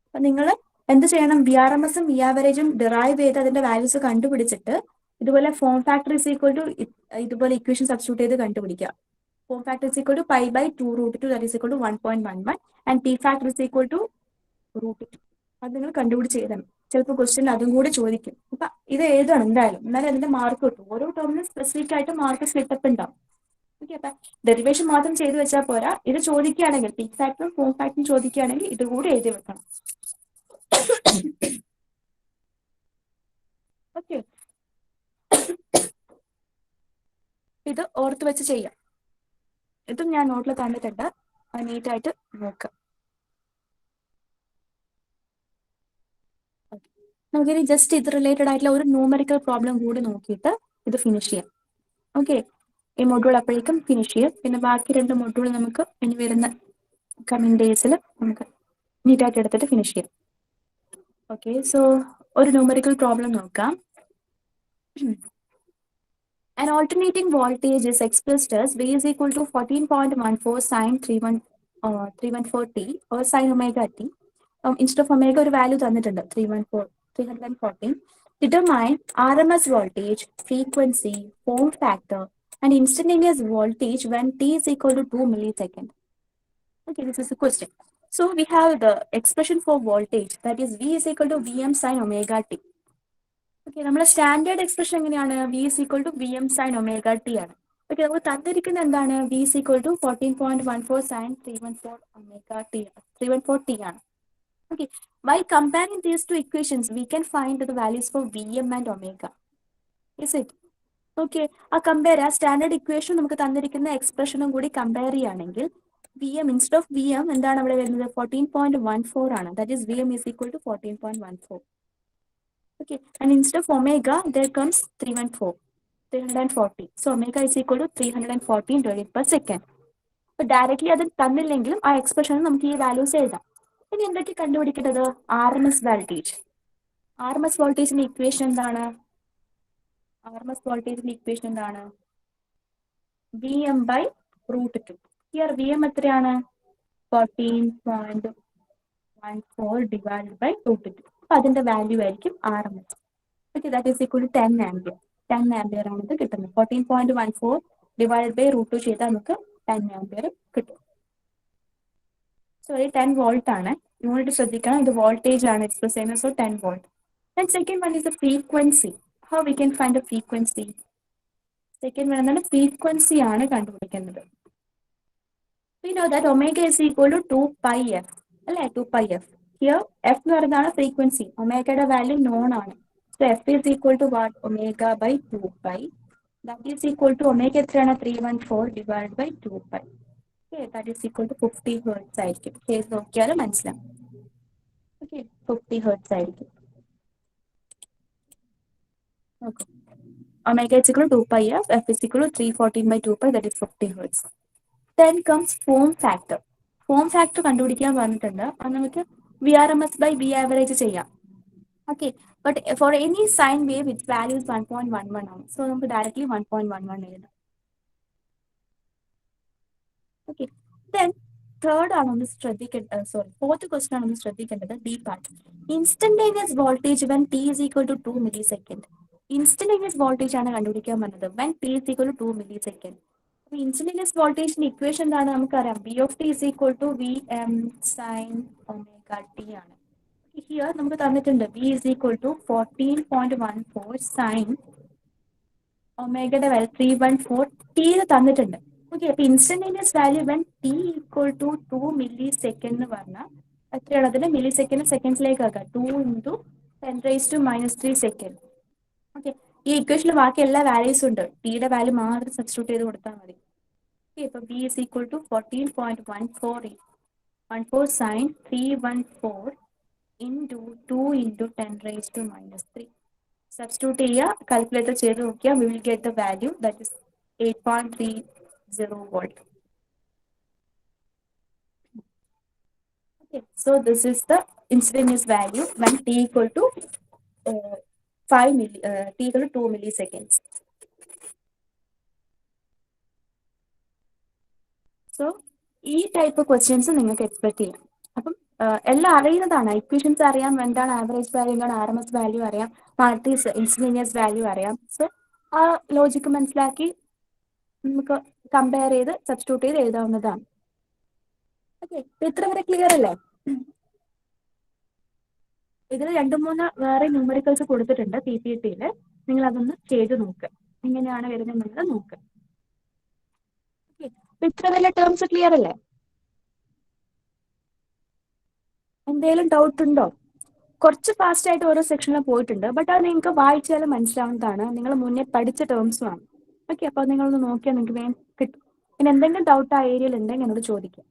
S1: അപ്പൊ നിങ്ങൾ എന്ത് ചെയ്യണം? VRMSും V ആവറേജും derive ചെയ്ത് അതിന്റെ വാല്യൂസ് കണ്ടുപിടിച്ചിട്ട് ഇതുപോലെ form factor is equal to ഇതുപോലെ ഇക്വേഷൻ സബ്സ്റ്റിറ്റ്യൂട്ട് ചെയ്ത് കണ്ടുപിടിക്കുക. Form factor is equal to pi by 2√2, that is equal to 1.11, and P factor is equal to √2. അത് നിങ്ങൾ കണ്ടുപിടിച്ച് എഴുതണം. ചിലപ്പോൾ ക്വസ്റ്റ്യൻ അതും കൂടി ചോദിക്കും. അപ്പൊ ഇത് എഴുതണം എന്തായാലും, എന്നാലും അതിന്റെ മാർക്ക് കിട്ടും. ഓരോ ടേമിനും സ്പെസിഫിക് ആയിട്ട് മാർക്ക് സ്പ്ലിറ്റപ്പ് ഉണ്ടാവും. ഓക്കെ. അപ്പൊ ഡെറിവേഷൻ മാത്രം ചെയ്തു വെച്ചാൽ പോരാ, ഇത് ചോദിക്കുകയാണെങ്കിൽ പീക്ക് ഫാക്ടറും ഫോം ഫാക്ടറും ചോദിക്കുകയാണെങ്കിൽ ഇത് കൂടി എഴുതി വെക്കണം. ഓക്കെ, ഇത് ഓർത്ത് വെച്ച് ചെയ്യാം. ഇതും ഞാൻ നോട്ടിൽ തന്നിട്ടുണ്ട്, നീറ്റായിട്ട് നോക്കാം. നമുക്കിനി ജസ്റ്റ് ഇത് റിലേറ്റഡ് ആയിട്ടുള്ള ഒരു ന്യൂമറിക്കൽ പ്രോബ്ലം കൂടി നോക്കിയിട്ട് ഇത് ഫിനിഷ് ചെയ്യാം. ഓക്കെ, ഈ മൊഡ്യൂൾ അപ്പോഴേക്കും ഫിനിഷ് ചെയ്യാം. പിന്നെ ബാക്കി 2 മൊഡ്യൂൾ നമുക്ക് ഇനി വരുന്ന കമ്മിങ് ഡേയ്സിൽ നമുക്ക് നീറ്റായിട്ട് എടുത്തിട്ട് ഫിനിഷ് ചെയ്യാം. ഓക്കെ, സോ ഒരു ന്യൂമറിക്കൽ പ്രോബ്ലം നോക്കാം. An alternating voltage is expressed as V is equal to 14.14 sin 314t or sin omega t. Instead of omega ഒരു വാല്യൂ തന്നിട്ടുണ്ട് 314. Determine RMS voltage, frequency, form factor, and instantaneous voltage when t is equal to 2 milliseconds. Okay, this is the question. So we have the expression for voltage, that is V is equal to Vm sin omega t. ഓക്കെ, നമ്മുടെ standard expression എങ്ങനെയാണ്? V is equal to V M sine omega T ആണ്. Okay, നമുക്ക് തന്നിരിക്കുന്ന എന്താണ്? V is equal to 14.14 sine 314 omega T 314 T ആണ്. Okay, by comparing these two equations we can find the values for V M and omega. Is it? Okay, ആ compare, ആ standard equation നമുക്ക് തന്നിരിക്കുന്ന എക്സ്പ്രഷനും കൂടി കമ്പയർ ചെയ്യുകയാണെങ്കിൽ V M instead of V M എന്താണ് അവിടെ വരുന്നത്? 14.14 ആണ്. That is V M is equal to 14.14. Okay, and instead of omega, there comes 340. So omega is equal to 314 radian per second. So directly അത് തന്നില്ലെങ്കിലും ആ എക്സ്പ്രഷനിൽ നമുക്ക് ഈ വാല്യൂസ് എഴുതാം. ഇനി എന്തൊക്കെ കണ്ടുപിടിക്കേണ്ടത്? R M S voltage. R M S വോൾട്ടേജിന്റെ ഇക്വേഷൻ എന്താണ്? ആർ എം എസ് വോൾട്ടേജിന്റെ ഇക്വേഷൻ എന്താണ്? V M by root 2. Here V M എത്രയാണ്? 14.14 ഡിവൈഡ് ബൈ റൂട്ട് 2. അപ്പൊ അതിന്റെ വാല്യൂ ആയിരിക്കും R M S. Okay, that is equal to 10 ampere. 10 ampere ആണ് ഇത് കിട്ടുന്നത്. 14.14 ഡിവൈഡ് ബൈ റൂട്ട് 2 ചെയ്താൽ നമുക്ക് 10 ampere കിട്ടും. സോറി, 10 വോൾട്ട് ആണ്. യൂണിറ്റ് ശ്രദ്ധിക്കണം, ഇത് വോൾട്ടേജ് ആണ് എക്സ്പ്രസ് ചെയ്യുന്നത്. So 10 volt. Then second one is the frequency. How we can find the frequency? Second one എന്താണ്? ഫ്രീക്വൻസി ആണ് കണ്ടുപിടിക്കുന്നത്. We know that omega is equal to 2 pi f. അല്ലേ? 2 pi f. Here f എന്ന് പറയുന്നതാണ് frequency. ഒമേഗയുടെ value non ആണ്. So f is equal to what? Omega by 2 pi. That is equal to omega എത്രയാണ്? 314 divided by 2 pi. Okay, that is equal to 50 hertz ആയിരിക്കും. Case നോക്കിയാലും മനസ്സിലാവും. Okay, 50 hertz ആയിരിക്കും. Okay. Omega is equal to 2 pi f. F is equal to 314 by 2 pi. That is 50 hertz. Then comes form factor. Form factor കണ്ടുപിടിക്കാൻ പറഞ്ഞിട്ടുണ്ട്. അത് നമുക്ക് VRMS by V average ചെയ്യാം. Okay, but for any sine wave its value is 1.11 ആണ്. So നമുക്ക് directly 1.11 എഴുതാം. Okay, then third ആണ് ഒന്ന് ശ്രദ്ധിക്കേണ്ടത്, fourth question ആണ് ഒന്ന് ശ്രദ്ധിക്കേണ്ടത്, D part. Instantaneous voltage when t is equal to 2 millisecond. Instantaneous voltage ആണ് കണ്ടുപിടിക്കാൻ പറഞ്ഞത് when t is equal to 2 millisecond. അപ്പൊ ഇൻസ്റ്റന്റേനിയസ് വോൾട്ടേജിന്റെ ഇക്വേഷൻ എന്താണ്? നമുക്കറിയാം, V of t is equal to Vm sin omega t ആണ്. Here നമുക്ക് തന്നിട്ടുണ്ട് V is equal to 14.14 sin ഒമേഗയുടെ വാല്യൂ 314 t തന്നിട്ടുണ്ട്. ഓക്കെ, അപ്പൊ instantaneous value when t equal to 2 millisecond എന്ന് പറഞ്ഞാൽ എത്രയാണ്? അതിന് മില്ലി സെക്കൻഡ് സെക്കൻഡ്സിലേക്ക് ആക്കാം. 2 into 10⁻³ സെക്കൻഡ്. ഓക്കെ, ഈ ഇക്വേഷനിൽ ബാക്കി എല്ലാ വാല്യൂസും ഉണ്ട്. ടിയുടെ വാല്യൂ മാത്രം സബ്സ്റ്റിറ്റ്യൂട്ട് ചെയ്ത് കൊടുത്താൽ മതി. ഓക്കെ, അപ്പൊ V is equal to 14.14 sin 314 into 2 into 10⁻³ substitute ചെയ്യുക, കാൽക്കുലേറ്റർ ചെയ്ത് നോക്കിയാൽ we will get the value, that is 8.30 volt. Okay, so this is the instantaneous value when t equal to 2 milliseconds. So ഈ type questions നിങ്ങൾക്ക് expect ചെയ്യാം. അപ്പം എല്ലാം അറിയുന്നതാണ്. Equations അറിയാം, എന്താണ് ആവറേജ് വാല്യൂ, എന്താണ് ആർ എം എസ് വാല്യൂ അറിയാം, മാട്രിക്സ് ഇൻസ്റ്റന്റേനിയസ് വാല്യൂ അറിയാം. സോ ആ ലോജിക്ക് മനസ്സിലാക്കി നമുക്ക് കമ്പയർ ചെയ്ത് സബ്സ്റ്റിറ്റ്യൂട്ട് ചെയ്ത് എഴുതാവുന്നതാണ്. ഓക്കെ, ഇത്ര വരെ ക്ലിയർ അല്ലേ? ഇതിൽ 2-3 വേറെ ന്യൂമറിക്കൽസ് കൊടുത്തിട്ടുണ്ട് PPT-യിൽ. നിങ്ങൾ അതൊന്ന് ചെയ്ത് നോക്കുക, എങ്ങനെയാണ് വരുന്നത് നോക്കുക. ഇത്ര വരെ ടേംസ് ക്ലിയർ അല്ലേ? എന്തെങ്കിലും ഡൗട്ട് ഉണ്ടോ? കുറച്ച് ഫാസ്റ്റ് ആയിട്ട് ഓരോ സെക്ഷനിൽ പോയിട്ടുണ്ട്, ബട്ട് അത് നിങ്ങൾക്ക് വായിച്ചാൽ മനസ്സിലാവുന്നതാണ്. നിങ്ങൾ മുന്നേ പഠിച്ച ടേംസുമാണ്. ഓക്കെ, അപ്പോൾ നിങ്ങളൊന്ന് നോക്കിയാൽ നിങ്ങൾക്ക് വേഗം കിട്ടും. പിന്നെ എന്തെങ്കിലും ഡൗട്ട് ആ ഏരിയയിൽ ഉണ്ടെങ്കിൽ എന്നോട് ചോദിക്കാം.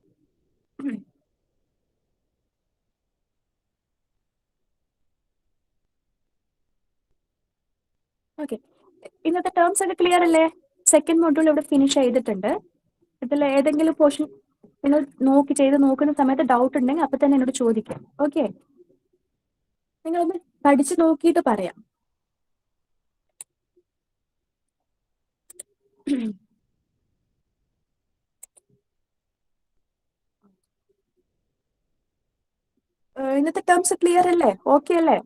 S1: ഓക്കെ, ഇന്നത്തെ ടേംസ് ഒക്കെ ക്ലിയർ അല്ലേ? സെക്കൻഡ് മൊഡ്യൂൾ ഇവിടെ ഫിനിഷ് ചെയ്തിട്ടുണ്ട്. ഇതിൽ ഏതെങ്കിലും പോർഷൻ നിങ്ങൾ ചെയ്ത് നോക്കുന്ന സമയത്ത് ഡൗട്ട് ഉണ്ടെങ്കിൽ അപ്പൊ തന്നെ എന്നോട് ചോദിക്കാം. ഓക്കെ, നിങ്ങളൊന്ന് പഠിച്ചു നോക്കിയിട്ട് പറയാം. ഇന്നത്തെ ടേംസ് ക്ലിയർ അല്ലേ? ഓക്കെ അല്ലേ?